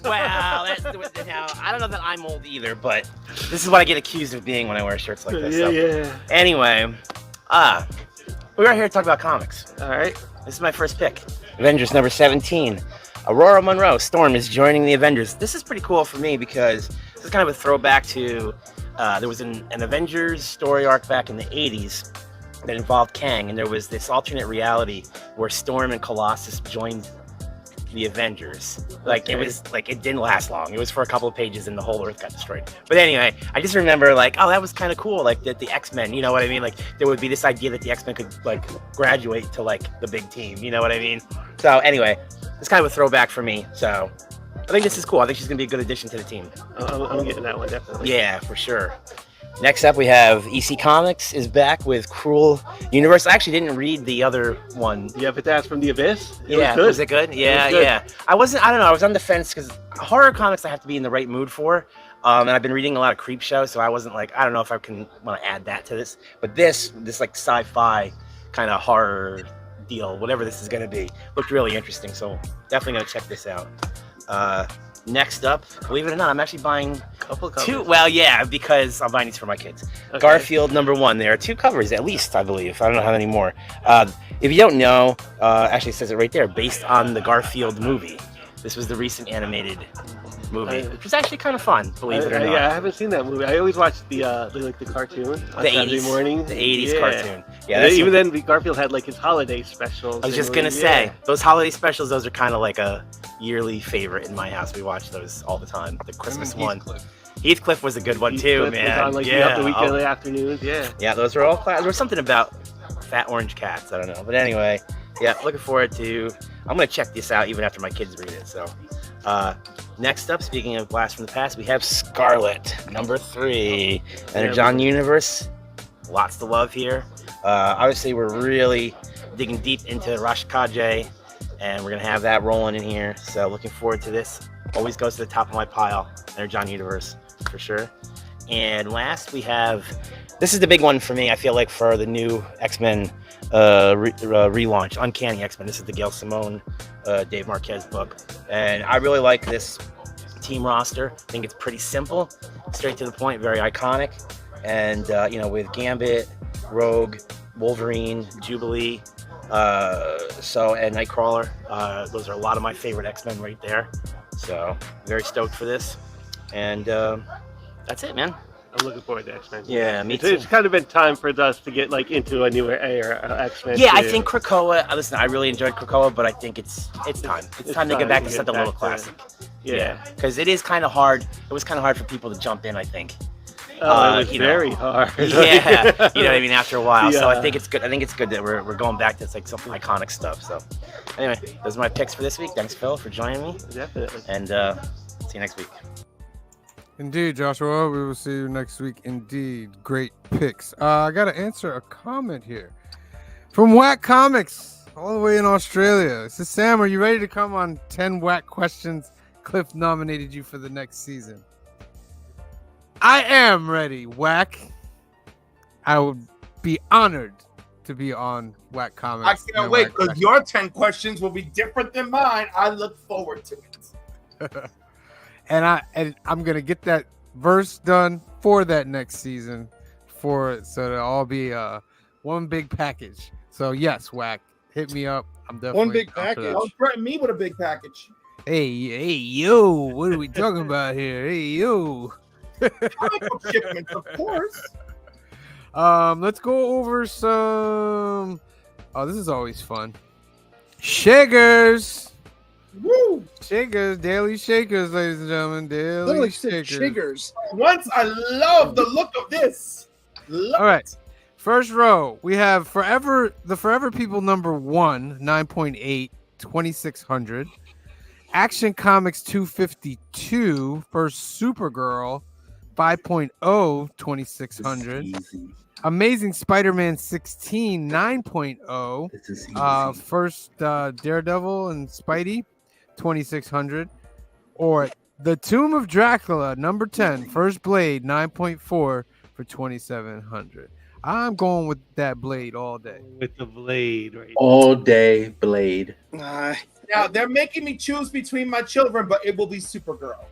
Well, now, I don't know that I'm old either, but this is what I get accused of being when I wear shirts like this. Yeah. Anyway, we're here to talk about comics. All right. This is my first pick. Avengers number 17. Aurora Monroe, Storm, is joining the Avengers. This is pretty cool for me because this is kind of a throwback to, there was an Avengers story arc back in the 80s that involved Kang, and there was this alternate reality where Storm and Colossus joined the Avengers. Like, it was, like, it didn't last long. It was for a couple of pages and the whole Earth got destroyed. But anyway, I just remember, like, oh, that was kind of cool, like, that the X-Men, you know what I mean? Like, there would be this idea that the X-Men could, like, graduate to, like, the big team, you know what I mean? So, anyway, it's kind of a throwback for me, so I think this is cool. I think she's going to be a good addition to the team. I'm getting that one, definitely. Yeah, for sure. Next up, we have EC Comics is back with Cruel Universe. I actually didn't read the other one. Yeah, but that's from the Abyss. Was it good? Yeah, yeah. I don't know. I was on the fence because horror comics I have to be in the right mood for. And I've been reading a lot of Creep Show, so I wasn't like, I don't know if I can want to add that to this. But this like sci-fi kind of horror deal, whatever this is going to be, looked really interesting. So definitely going to check this out. Next up, believe it or not, I'm actually buying two. Well, yeah, because I'm buying these for my kids. Okay. Garfield number 1. There are 2 covers, at least, I believe. I don't know how many more. If you don't know, actually it says it right there, based on the Garfield movie. This was the recent animated movie, which was actually kind of fun, believe it or not. Yeah, I haven't seen that movie. I always watch the cartoon on Saturday 80s, morning. The 80s Yeah. cartoon. Yeah, And even then, Garfield had like his holiday specials. I was just gonna say, those holiday specials, those are kind of like a yearly favorite in my house. We watch those all the time. The Christmas one. Heathcliff was a good one too, Heathcliff man. was on, like, the weekend afternoons. Yeah. Yeah, those were all class. There was something about fat orange cats. I don't know, but anyway, yeah, looking forward to. I'm gonna check this out even after my kids read it. So, next up, speaking of Blast from the Past, we have Scarlet, number 3, and John Universe. Lots to love here. Obviously, we're really digging deep into Rashkaje, and we're gonna have that rolling in here. So, looking forward to this. Always goes to the top of my pile. John Universe for sure. And last we have, this is the big one for me. I feel like for the new X-Men relaunch, Uncanny X-Men. This is the Gail Simone, Dave Marquez book, and I really like this team roster. I think it's pretty simple, straight to the point, very iconic, and with Gambit, Rogue, Wolverine, Jubilee, and Nightcrawler. Those are a lot of my favorite X-Men right there. So very stoked for this, and that's it, man. I'm looking forward to X-Men. Yeah, me too. It's kind of been time for us to get like into a newer era X-Men. Yeah, too. I think Krakoa. Listen, I really enjoyed Krakoa, but I think it's time. It's time to get back to something a little classic. Yeah, because it is kind of hard. It was kind of hard for people to jump in, I think. Oh, it was very hard. Yeah, you know what I mean. After a while, so I think it's good. I think it's good that we're going back to like some iconic stuff. So, anyway, those are my picks for this week. Thanks, Phil, for joining me. Definitely. And see you next week. Indeed, Joshua. We will see you next week. Indeed, great picks. I got to answer a comment here from Whack Comics, all the way in Australia. It says, Sam, are you ready to come on 10 Whack questions? Cliff nominated you for the next season. I am ready, Whack. I would be honored to be on Whack Comics. I can't wait because your 10 questions will be different than mine. I look forward to it. And I'm gonna get that verse done for that next season, so it'll all be one big package. So yes, Whack, hit me up. I'm definitely One big package. Don't threaten me with a big package. Hey yo, what are we talking about here? Hey yo. Shipments, of course. Let's go over some. Oh, this is always fun. Shakers. Woo! Shakers, daily shakers, ladies and gentlemen. Daily shakers. Once I love the look of this. All right. First row, we have the Forever People number 1, 9.8, 2600. Action Comics 252, first Supergirl, 5.0, 2600. Amazing Spider-Man 16, 9.0. First Daredevil and Spidey, 2600. Or The Tomb of Dracula, number 10, first Blade, 9.4 for 2700. I'm going with that Blade all day. With the Blade, right? All day Blade. Now they're making me choose between my children, but it will be Supergirl.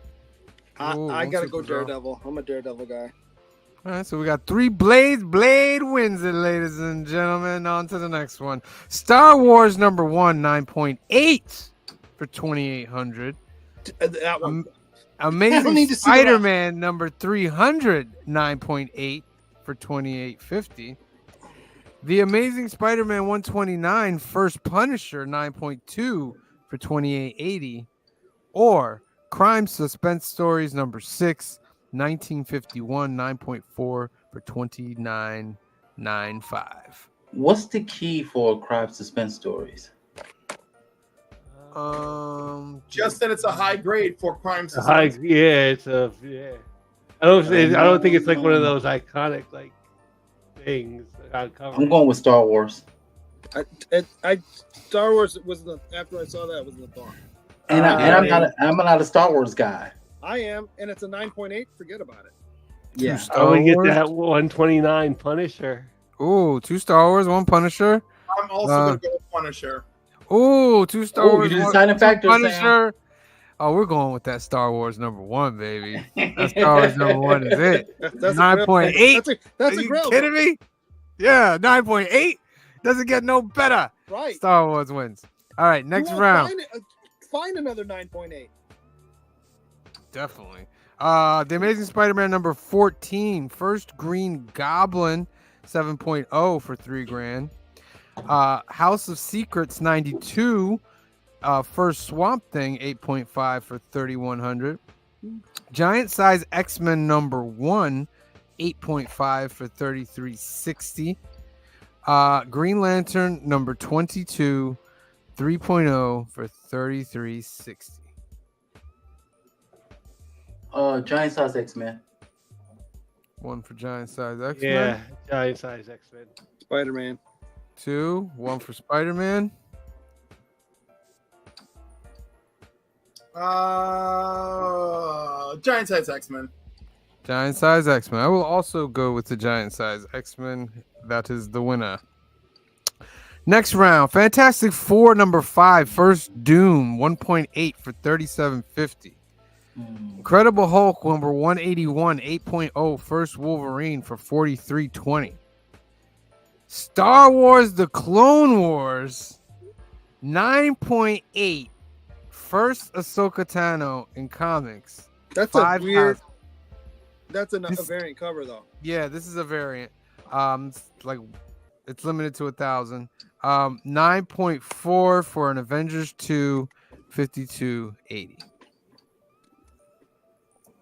I gotta go Daredevil. I'm a Daredevil guy. All right, so we got 3 Blades. Blade wins it, ladies and gentlemen. On to the next one. Star Wars number 1, 9.8 for 2800. That one. Amazing Spider-Man number 300, 9.8 for 2850. The Amazing Spider-Man 129, first Punisher, 9.2 for 2880. Or Crime Suspense Stories number 6, 1951, 9.4 for 2995. What's the key for crime suspense stories? Just that it's a high grade for crime I suspense. don't think it's like one of those iconic like things on cover. I'm going with Star Wars. Star Wars wasn't after I saw that it wasn't a thought. And I'm not a Star Wars guy. I am, and it's a 9.8. Forget about it. Yeah, I would get that 129 Punisher. Ooh, 2 Star Wars, 1 Punisher. I'm also gonna go with Punisher. Ooh, 2 Star Wars, you 1 deciding factor, Punisher. Oh, we're going with that Star Wars number 1, baby. That Star Wars number 1 is it. 9.8. That's Are a you grill. kidding me? Yeah, 9.8. Doesn't get no better. Right. Star Wars wins. All right, next round. find another 9.8. Definitely. The Amazing Spider-Man number 14, First Green Goblin, 7.0 for $3,000. House of Secrets 92, First Swamp Thing 8.5 for $3,100. Giant Size X-Men number 1, 8.5 for $3,360. Green Lantern number 22, 3.0 for $3,360. Giant Size X-Men. One for Giant Size X-Men. Yeah, Giant Size X-Men. Spider-Man. 2, one for Spider-Man. Giant size X-Men. Giant Size X-Men. I will also go with the Giant Size X-Men. That is the winner. Next round, Fantastic Four number 5, First Doom, 1.8 for $3,750. Incredible Hulk number 181, 8.0, First Wolverine for $4,320. Star Wars The Clone Wars, 9.8, First Ahsoka Tano in comics. That's a weird. That's a variant cover though. Yeah, this is a variant. It's limited to 1,000. 9.4 for an Avengers 2, 5280.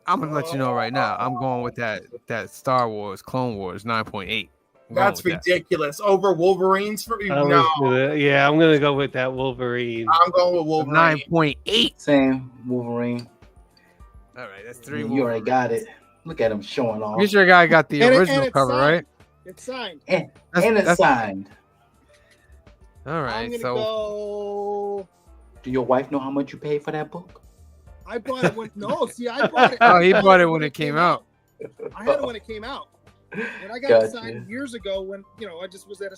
I'm gonna let you know right now. I'm going with that Star Wars Clone Wars 9.8. That's ridiculous. Over Wolverines for I'm gonna go with that Wolverine. I'm going with Wolverine. 9.8. Same Wolverine. All right, that's 3. You already got it. Look at him showing off. Pretty sure guy got the original cover, right? It's signed. And it's signed. All right, I'm gonna go. Do your wife know how much you paid for that book? I bought it when I bought it. Oh, he bought it when it came out. I had it when it came out. And I got it signed years ago when I just was at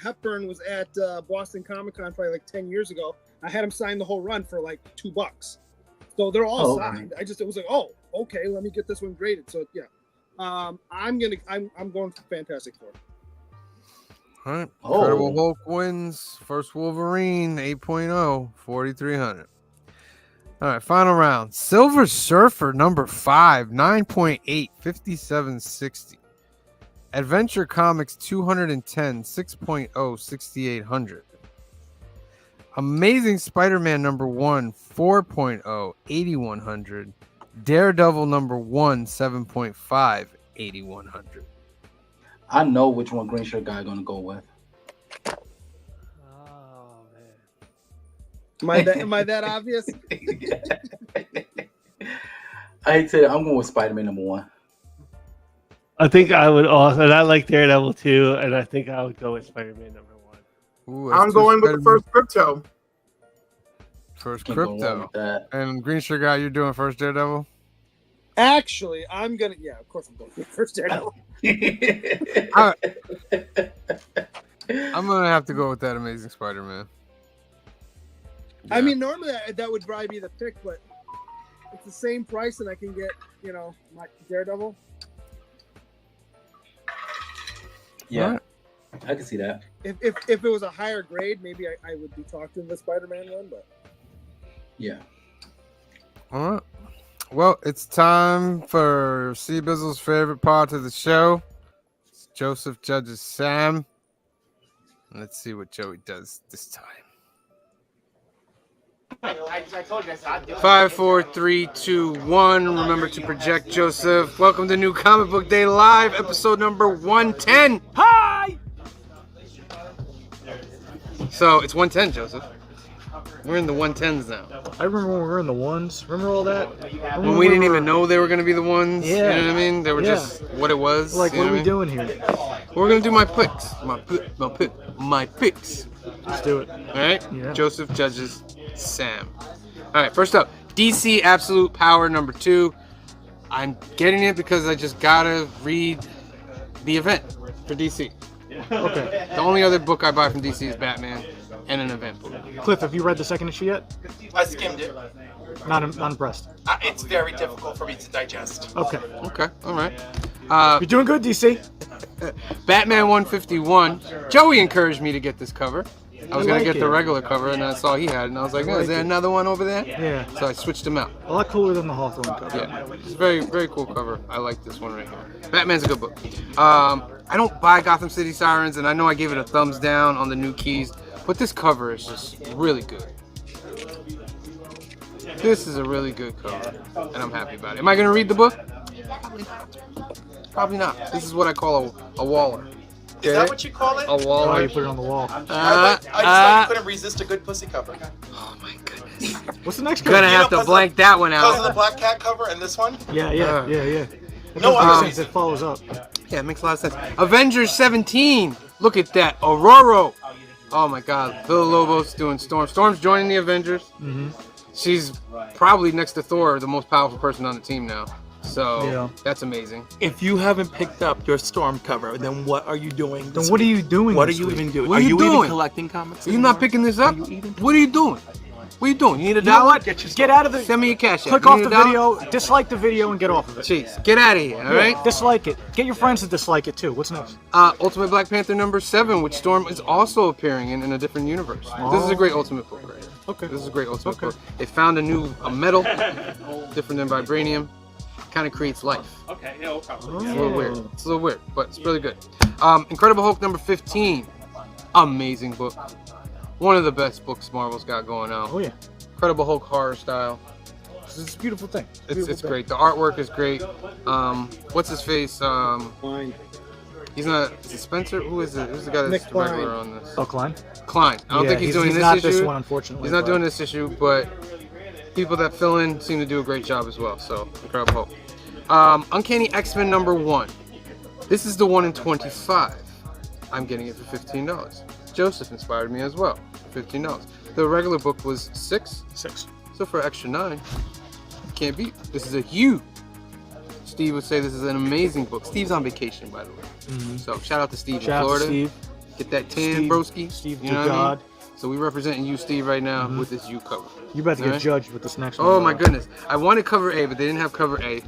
Hepburn was at Boston Comic Con probably like 10 years ago. I had him sign the whole run for like $2. So they're all signed. It was like, oh, okay, let me get this one graded. So yeah, I'm going for Fantastic Four. All right. Incredible Hulk wins. First Wolverine 8.0, 4,300. All right, final round. Silver Surfer number 5, 9.8, 5760. Adventure Comics 210, 6.0, 6800. Amazing Spider-Man number 1, 4.0, 8100. Daredevil number 1, 7.5, 8100. I know which one Green Shirt Guy gonna go with. Am I that obvious? I hate to. I'm going with Spider-Man number 1. I think I would also, and I like Daredevil too, and I think I would go with Spider-Man number 1. Ooh, I'm going with the first Crypto. First Crypto. And Green Shirt Guy, you're doing first Daredevil? Actually, of course I'm going with first Daredevil. I'm gonna have to go with that Amazing Spider-Man. Yeah. I mean, normally that would probably be the pick, but it's the same price, and I can get my Daredevil. Yeah, right. I can see that. If it was a higher grade, maybe I would be talking the Spider-Man one, but yeah. All right. Well, it's time for C Bizzle's favorite part of the show. It's Joseph judges Sam. Let's see what Joey does this time. I told you I'd do it. 5, 4, 3, 2, 1. Remember to project, Joseph. Welcome to New Comic Book Day Live, episode number 110. Hi! So, it's 110, Joseph. We're in the 110s now. I remember when we were in the ones. Remember all that? When we didn't even know they were going to be the ones. Yeah. You know what I mean? They were just what it was. Like, what are we doing here? We're going to do my picks. My picks. Let's do it. All right? Yeah. Joseph judges Sam. All right, first up, DC Absolute Power number 2. I'm getting it because I just got to read the event for DC. Okay. The only other book I buy from DC is Batman and an event book. Cliff, have you read the second issue yet? I skimmed it. Not impressed. It's very difficult for me to digest. Okay. All right. You're doing good, DC. Batman 151. Joey encouraged me to get this cover. I was I gonna like get the it. regular cover, and I saw he had it, and I was like, "Oh, is there another one over there?" Yeah. So I switched them out. A lot cooler than the Hawthorne cover. Yeah, it's a very, very cool cover. I like this one right here. Batman's a good book. I don't buy Gotham City Sirens, and I know I gave it a thumbs down on the new keys, but this cover is just really good. This is a really good cover, and I'm happy about it. Am I gonna read the book? Probably not. Probably not. This is what I call a waller. Is that what you call it? A waller. Why you put it on the wall? I just thought you couldn't resist a good pussy cover. What's the next cover? Gonna have to blank that one Because of the out. Black Cat cover and this one? Yeah. It No, makes I'm sense. It follows up. Yeah, it makes a lot of sense. Avengers 17. Look at that. Aurora. Oh my God. Villalobos doing Storm. Storm's joining the Avengers. Mm-hmm. She's probably next to Thor, the most powerful person on the team now. So Yeah. that's amazing. If you haven't picked up your Storm cover, then what are you doing? Then what are you doing? What are this you week? even doing? What are are you even doing? collecting comics? Are you not picking this up? What are you doing? What are you doing? You need a You know dollar? what? Get out of the. Send me your cash. app. Click You off need the a dollar? video. Dislike the video and get off of it. Jeez, get out of here, all right? Dislike it. Get your friends to dislike it too. What's next? Ultimate Black Panther #7, which Storm is also appearing in a different universe. This is a great Ultimate book right here. Okay. This is a great Ultimate book. They found a metal, different than vibranium. Kind of creates life. Okay, no problem. It's a little weird. It's a little weird, but it's really good. Incredible Hulk #15. Amazing book. One of the best books Marvel's got going on. Oh yeah. Incredible Hulk horror style. It's a beautiful thing. It's great. The artwork is great. What's his face? He's not. Is it Spencer? Who is it? Who's the guy that's Nick the regular Klein. on this? Oh, Klein? Klein. I don't Yeah, think he's doing he's this not issue. this one, unfortunately, He's not but- doing this issue, but people that fill in seem to do a great job as well. So Incredible Hulk. Uncanny X-Men #1. This is the 1 in 25. I'm getting it for $15. Joseph inspired me as well. For $15. The regular book was $6. So for extra $9, can't beat. This is a huge. Steve would say this is an amazing book. Steve's on vacation, by the way. Mhm. So shout out to Steve Shout out in to Florida. Steve. Get that tan, Steve- broski. Steve you the know what I mean? God. So we representing you, Steve, right now with this U cover. You about to get Alright? judged with this next one. Oh my bro. goodness! I wanted cover A, but they didn't have cover A.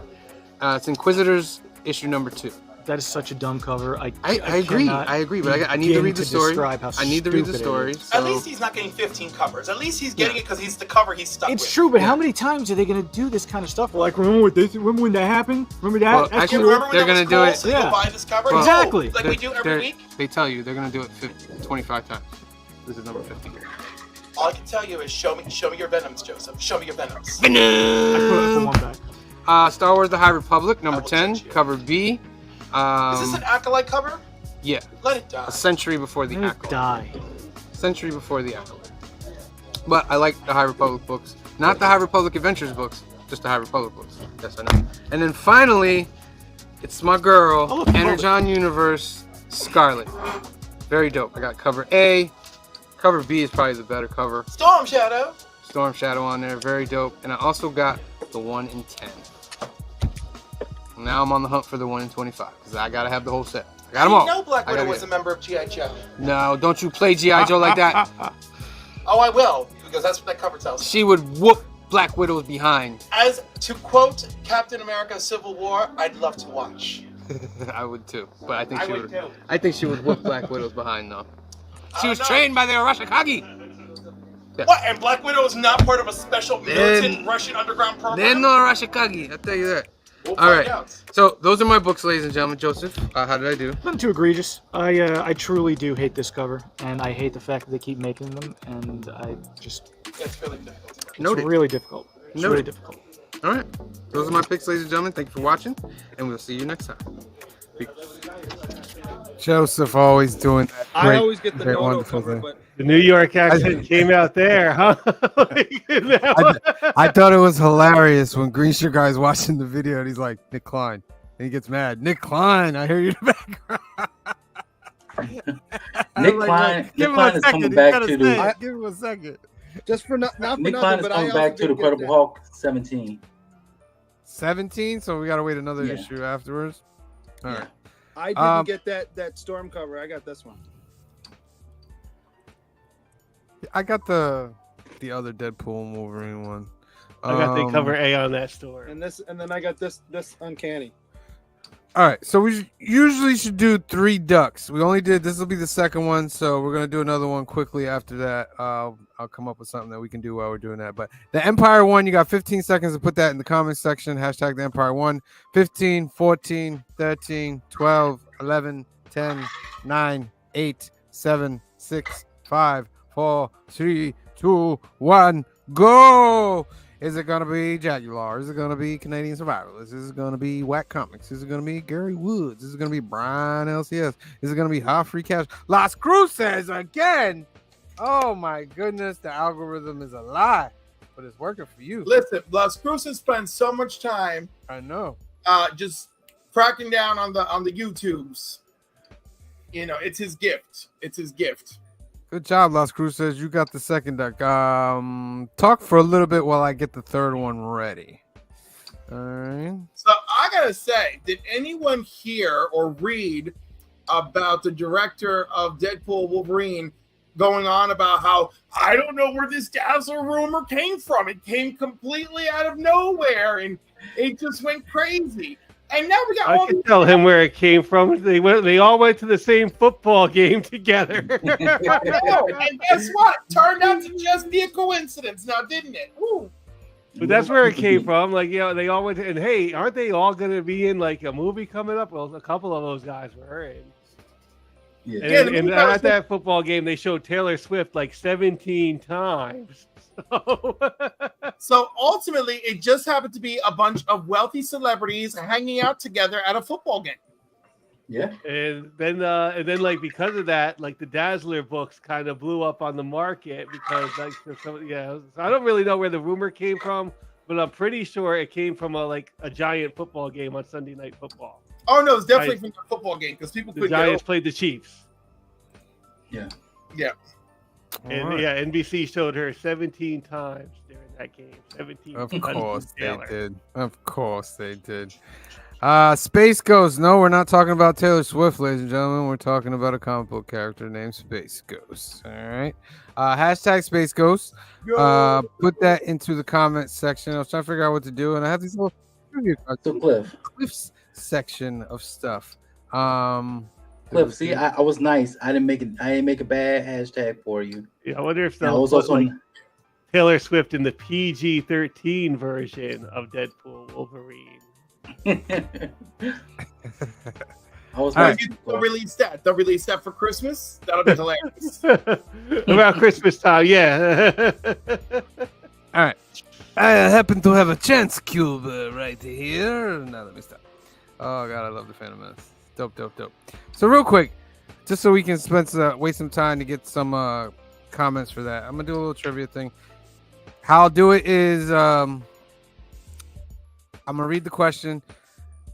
It's Inquisitors issue #2. That is such a dumb cover. I agree. cannot I agree, but I need to begin read the story. describe how I need to read the stupid it story. is. At least he's not getting 15 covers. At least he's getting it because he's the cover he's stuck with. It's true, but how many times are they gonna do this kind of stuff? Like, remember what this? Remember when that happened? Remember that? Well, That's actually, true. Remember when they're that was gonna do cool, it. so you go buy this cover? Well, Exactly. Like we do every They're- week? They tell you they're gonna do it 25 times. This is number 50. All I can tell you is show me your Venoms, Joseph. Show me your Venoms. I put one back. Star Wars: The High Republic #10, cover B. Is this an Acolyte cover? Yeah. Let it die. A century before the Let it Acolyte. die. Century before the Acolyte. But I like the High Republic books. Not the High Republic Adventures books, just the High Republic books. Yes, I know. And then finally, it's my girl, Energon Universe, Scarlet. Very dope. I got cover A. Cover B is probably the better cover. Storm Shadow. Storm Shadow on there, very dope. And I also got the 1 in 10. Now I'm on the hunt for the 1 in 25 because I gotta have the whole set. I got them all. You know Black I Widow gotta was get a member of G.I. Joe. it. No, don't you play G.I. Joe like that. Oh, I will, because that's what that cover tells me. She would whoop Black Widow's behind. As to quote Captain America: Civil War, I'd love to watch. I would too, but I think I she would would. too. I think she would whoop Black Widow's behind though. She was trained by the Arashikage. Yeah. What? And Black Widow is not part of a special militant Then- Russian underground program? They're no Arashikage, I'll tell you that. We'll All find right. out. So those are my books, ladies and gentlemen. Joseph, how did I do? Nothing too egregious. I truly do hate this cover, and I hate the fact that they keep making them, and I just It's really difficult. it's Noted. really difficult. It's Noted. really difficult. All right. Those are my picks, ladies and gentlemen. Thank you for watching, and we'll see you next time. Peace. Joseph always doing that. I always get the great, Nono wonderful cover, thing. but the New York accent came out there, huh? I thought it was hilarious when Green Shirt Guy's watching the video and he's like, Nick Klein. And he gets mad. Nick Klein, I hear you in the background. Nick Like, Klein, give Nick him Klein a is second. coming He's back gotta to say the. it. Give him a second. Just for not for Nick nothing, Klein is but I coming also back to the did get Incredible that. Hulk 17. 17, so we got to wait another Yeah. issue afterwards. All right. I didn't get that Storm cover. I got this one. I got the other Deadpool and Wolverine one. I got the cover A on that store. And then I got this Uncanny. All right, so we usually should do 3 ducks. We only did, this will be the second one, so we're gonna do another one quickly after that. I'll come up with something that we can do while we're doing that. But the Empire one, you got 15 seconds to put that in the comments section. Hashtag the Empire one. 15, 14, 13, 12, 11, 10, 9, 8, 7, 6, 5, 4, 3, 2, 1, go! Is it going to be Jaguar? Is it going to be Canadian Survivalists? Is it going to be Whack Comics? Is it going to be Gary Woods? Is it going to be Brian LCS? Is it going to be Hot Free Cash? Las Cruces again! Oh my goodness, the algorithm is a lie, but it's working for you. Listen, Las Cruces spends so much time. I know. Just cracking down on the YouTubes. You know, it's his gift. It's his gift. Good job, Las Cruces. You got the second duck. Talk for a little bit while I get the third one ready. All right. So I gotta say, did anyone hear or read about the director of Deadpool Wolverine going on about how I don't know where this Dazzler rumor came from? It came completely out of nowhere and it just went crazy. And now we got I can tell him where it came from. They all went to the same football game together. I know. And guess what? Turned out to just be a coincidence now, didn't it? Ooh. But that's where it came from. Like, you know, they all went to, and hey, aren't they all going to be in like a movie coming up? Well, a couple of those guys were in. Yeah. And at that football game, they showed Taylor Swift like 17 times. So ultimately, it just happened to be a bunch of wealthy celebrities hanging out together at a football game. Yeah. And then like because of that, like the Dazzler books kind of blew up on the market because like so I don't really know where the rumor came from, but I'm pretty sure it came from a giant football game on Sunday Night Football. Oh no, it's definitely from the football game because people The could Giants played the Chiefs. Yeah. Yeah. And right. yeah, NBC showed her 17 times during that game. 17. Of times course they Taylor. did. Of course they did. Space Ghost. No, we're not talking about Taylor Swift, ladies and gentlemen. We're talking about a comic book character named Space Ghost. All right. Hashtag Space Ghost. Put that into the comments section. I was trying to figure out what to do, and I have these little So Cliff's section of stuff. Cliff, see, I was nice. I didn't make a bad hashtag for you. Yeah, I wonder if And I they'll was put also like Taylor Swift in the PG-13 version of Deadpool Wolverine. I was Well, nice. they'll release that. They'll release that for Christmas. That'll be hilarious. Around Christmas time, yeah. All right. I happen to have a chance cube right here. Now let me stop. Oh god, I love the Phantom Menace. Dope. So real quick, just so we can waste some time to get some comments for that, I'm gonna do a little trivia thing. How I'll do it is I'm gonna read the question,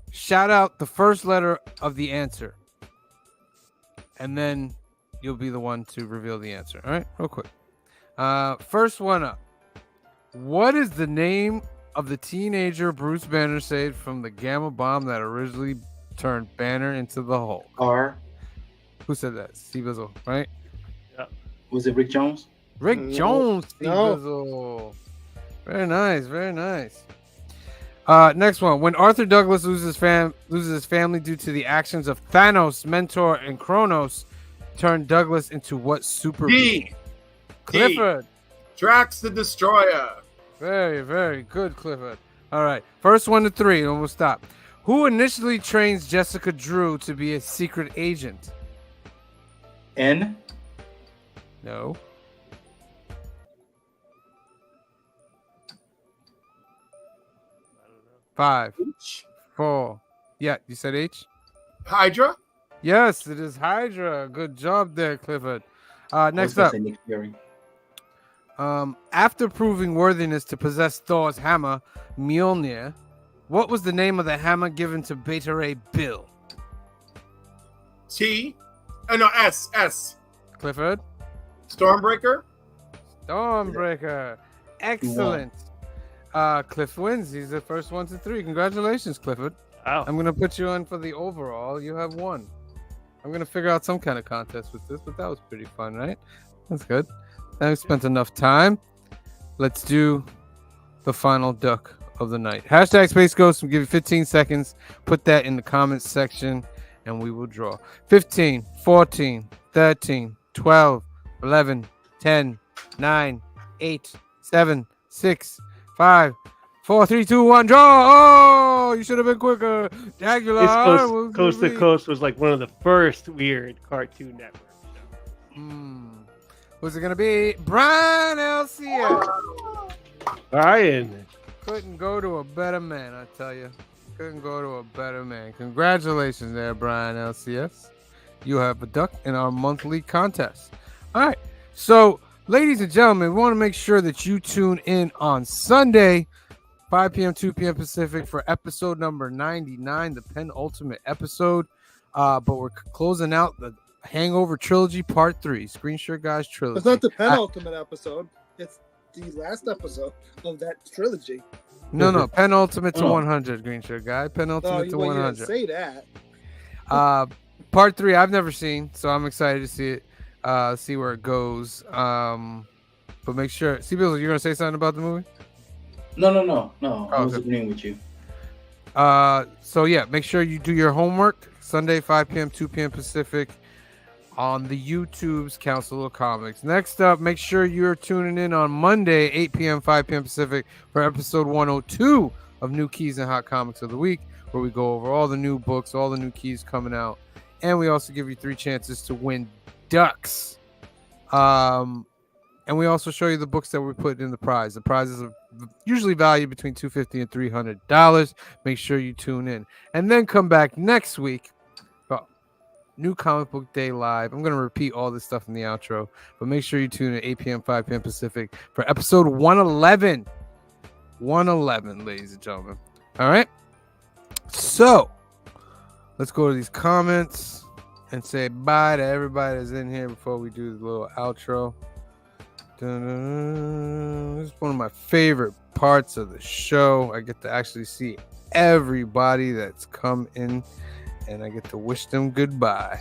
shout out the first letter of the answer, and then you'll be the one to reveal the answer. All right, real quick. First one up. What is the name of the teenager Bruce Banner saved from the gamma bomb that originally turned Banner into the Hulk? R. Who said that? Steve Bizzle, right? Yeah. Was it Rick Jones? Rick Jones, Steve No. Bizzle. Very nice, very nice. Next one. When Arthur Douglas loses his family due to the actions of Thanos, Mentor, and Kronos, turned Douglas into what super being? Clifford. Drax the Destroyer. Very, very good, Clifford. All right. First 1 to 3, and we'll stop. Who initially trains Jessica Drew to be a secret agent? N. No. Five. H. 4. Yeah, you said H? Hydra. Yes, it is Hydra. Good job there, Clifford. I was Next gonna up. say Nick Fury. After proving worthiness to possess Thor's hammer, Mjolnir, what was the name of the hammer given to Beta Ray Bill? T. No, S. Clifford? Stormbreaker. Stormbreaker. Excellent. Cliff wins. He's the first 1 to 3. Congratulations, Clifford. Wow. I'm going to put you on for the overall. You have 1. I'm going to figure out some kind of contest with this, but that was pretty fun, right? That's good. I've spent enough time. Let's do the final duck of the night. Hashtag Space Ghost. We'll give you 15 seconds. Put that in the comments section, and we will draw. 15, 14, 13, 12, 11, 10, 9, 8, 7, 6, 5, 4, 3, 2, 1. Draw! Oh, you should have been quicker. Jagular. It's Coast to Coast was like one of the first weird Cartoon Network shows. Who's it gonna be? Brian LCS. Brian. Couldn't go to a better man, I tell you. Couldn't go to a better man. Congratulations there, Brian LCS. You have a duck in our monthly contest. All right. So, ladies and gentlemen, we want to make sure that you tune in on Sunday, 5 p.m., 2 p.m. Pacific for episode number 99, the penultimate episode. But we're closing out the Hangover Trilogy Part 3, Screen Shirt Guys Trilogy. It's not the penultimate episode. It's the last episode of that trilogy. No, penultimate to 100, Green Shirt Guy. Penultimate to 100. You say that. Part 3, I've never seen, so I'm excited to see it, see where it goes. But make sure, C-Bills, you're going to say something about the movie? No. I was agreeing with you. So yeah, make sure you do your homework. Sunday, 5 p.m., 2 p.m. Pacific on the YouTube's Council of Comics. Next up, make sure you're tuning in on Monday, 8 p.m., 5 p.m. Pacific for episode 102 of New Keys and Hot Comics of the Week, where we go over all the new books, all the new keys coming out. And we also give you 3 chances to win ducks. And we also show you the books that we put in the prize. The prizes are usually valued between $250 and $300. Make sure you tune in. And then come back next week. New Comic Book Day Live. I'm going to repeat all this stuff in the outro, but make sure you tune in 8 p.m., 5 p.m. Pacific for episode 111. 111, ladies and gentlemen. All right. So let's go to these comments and say bye to everybody that's in here before we do the little outro. This is one of my favorite parts of the show. I get to actually see everybody that's come in, and I get to wish them goodbye.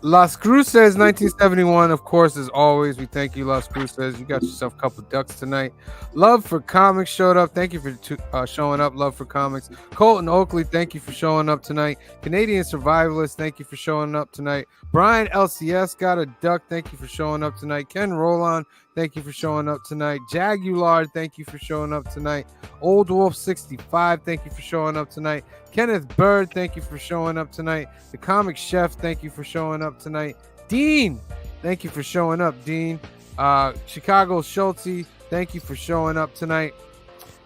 Las Cruces 1971, of course, as always, we thank you, Las Cruces. You got yourself a couple ducks tonight. Love for Comics showed up. Thank you for showing up. Love for Comics. Colton Oakley, thank you for showing up tonight. Canadian Survivalist, thank you for showing up tonight. Brian LCS got a duck. Thank you for showing up tonight. Ken Roland, thank you for showing up tonight. Jagular, thank you for showing up tonight. Old Wolf 65, thank you for showing up tonight. Kenneth Bird, thank you for showing up tonight. The Comic Chef, thank you for showing up tonight. Dean, thank you for showing up, Dean. Chicago Schulte, thank you for showing up tonight.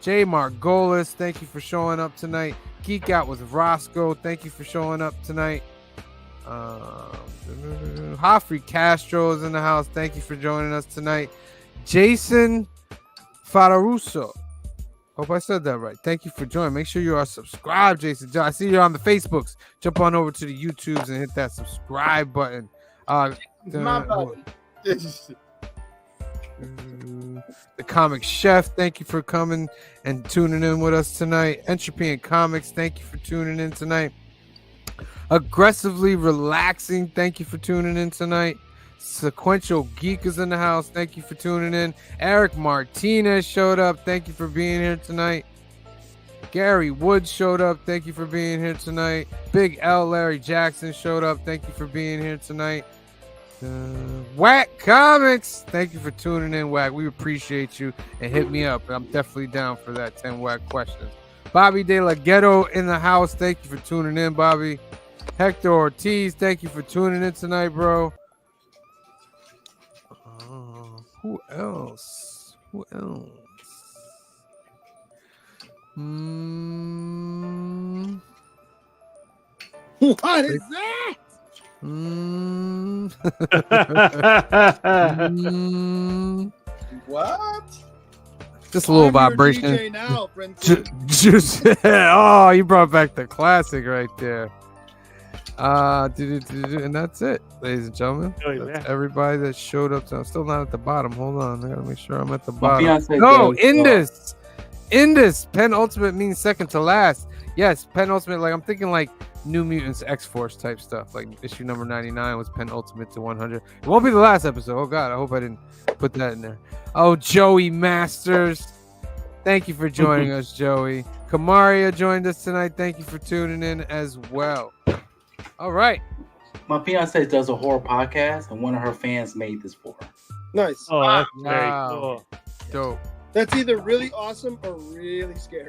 Jay Margolis, thank you for showing up tonight. Geek Out with Roscoe, thank you for showing up tonight. Hoffrey Castro is in the house. Thank you for joining us tonight. Jason Fararuso. Hope I said that right. Thank you for joining. Make sure you are subscribed, Jason. I see you on the Facebooks. Jump on over to the YouTubes and hit that subscribe button. My buddy. The Comic Chef, thank you for coming and tuning in with us tonight. Entropy and Comics, thank you for tuning in tonight. Aggressively Relaxing, thank you for tuning in tonight. Sequential Geek is in the house. Thank you for tuning in. Eric Martinez showed up. Thank you for being here tonight. Gary Woods showed up. Thank you for being here tonight. Big L Larry Jackson showed up. Thank you for being here tonight. Whack Comics, thank you for tuning in, Whack. We appreciate you, and hit me up. I'm definitely down for that 10 Whack questions. Bobby De La Ghetto in the house. Thank you for tuning in, Bobby. Hector Ortiz, thank you for tuning in tonight, bro. Who else? What is that? What? Just a little vibration. DJ now, Juice. Oh, you brought back the classic right there. And that's it, ladies and gentlemen. That's everybody that showed up. I'm still not at the bottom. Hold on, I gotta make sure I'm at the bottom. No, Indus. Penultimate means second to last. Yes, penultimate. Like I'm thinking like New Mutants X-Force type stuff. Like issue number 99 was penultimate to 100. It won't be the last episode. Oh God, I hope I didn't put that in there. Oh, Joey Masters. Thank you for joining us, Joey. Kamaria joined us tonight. Thank you for tuning in as well. All right. My fiance does a horror podcast, and one of her fans made this for her. Nice. Oh, that's very Wow. cool. Dope. That's either really awesome or really scary.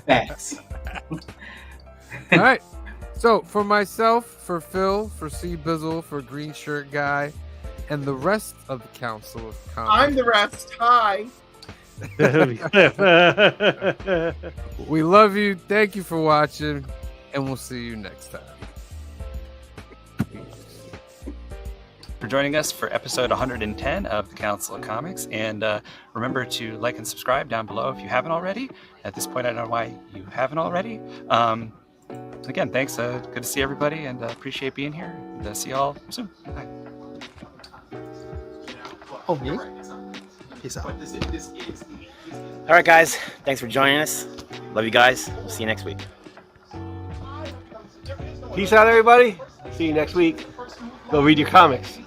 Thanks. All right. So for myself, for Phil, for C Bizzle, for Green Shirt Guy, and the rest of the Council of Comics, I'm the rest. Hi. we love you. Thank you for watching, and we'll see you next time. For joining us for episode 110 of the Council of Comics. And remember to like and subscribe down below if you haven't already. At this point, I don't know why you haven't already. Again, thanks. Good to see everybody, and appreciate being here. And see you all soon. Bye. Oh, me? Peace out. All right, guys. Thanks for joining us. Love you guys. We'll see you next week. Peace out, everybody. See you next week. Go read your comics.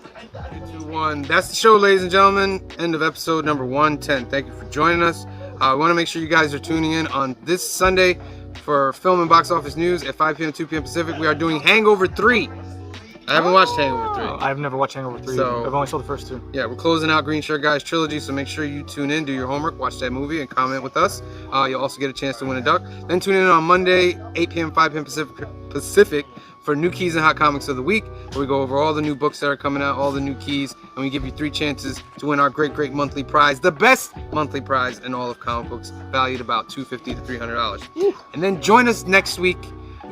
3, 2, 1. That's the show, ladies and gentlemen. End of episode number 110. Thank you for joining us. I want to make sure you guys are tuning in on this Sunday for film and box office news at 5 p.m. 2 p.m. Pacific. We are doing Hangover 3. I haven't watched Hangover 3. I've never watched Hangover 3. So- I've only saw the first 2. Yeah, we're closing out Green Shirt Guys trilogy, so make sure you tune in, do your homework, watch that movie, and comment with us. You'll also get a chance to win a duck. Then tune in on Monday, 8 p.m., 5 p.m. Pacific for New Keys and Hot Comics of the Week, where we go over all the new books that are coming out, all the new keys, and we give you 3 chances to win our great monthly prize, the best monthly prize in all of comic books, valued about $250 to $300. And then join us next week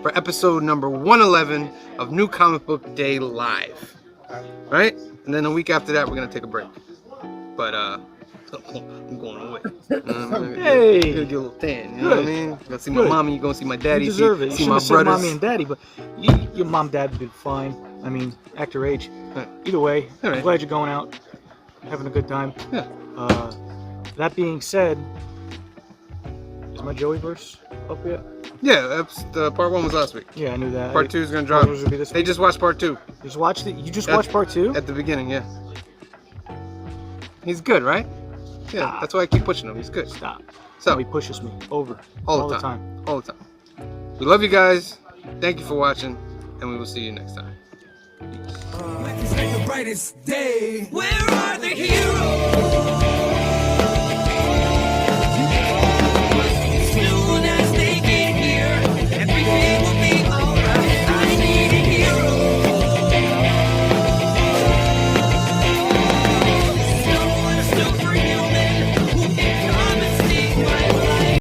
for episode number 111 of New Comic Book Day Live. Right? And then a week after that, we're going to take a break. But, I'm going away. Hey! Get a little tan, you know what I mean? You're gonna see my mommy, you're gonna see my daddy, You deserve it. You see shouldn't my have said brothers. mommy and daddy, but your mom, dad have been fine. I mean, act your age. Either way, All right. I'm glad you're going out, having a good time. Yeah. That being said, is my Joey verse up yet? Yeah, that's the part 1 was last week. Yeah, I knew that. Part 2 is gonna drop. Part 2 would be this They week. just watched part 2. You just watched it? You just watched part 2? At the beginning, yeah. He's good, right? Yeah, that's why I keep pushing him. He's good. Stop. So He pushes me over all the time. All the time. We love you guys. Thank you for watching, and we will see you next time. The brightest day. Where are the heroes?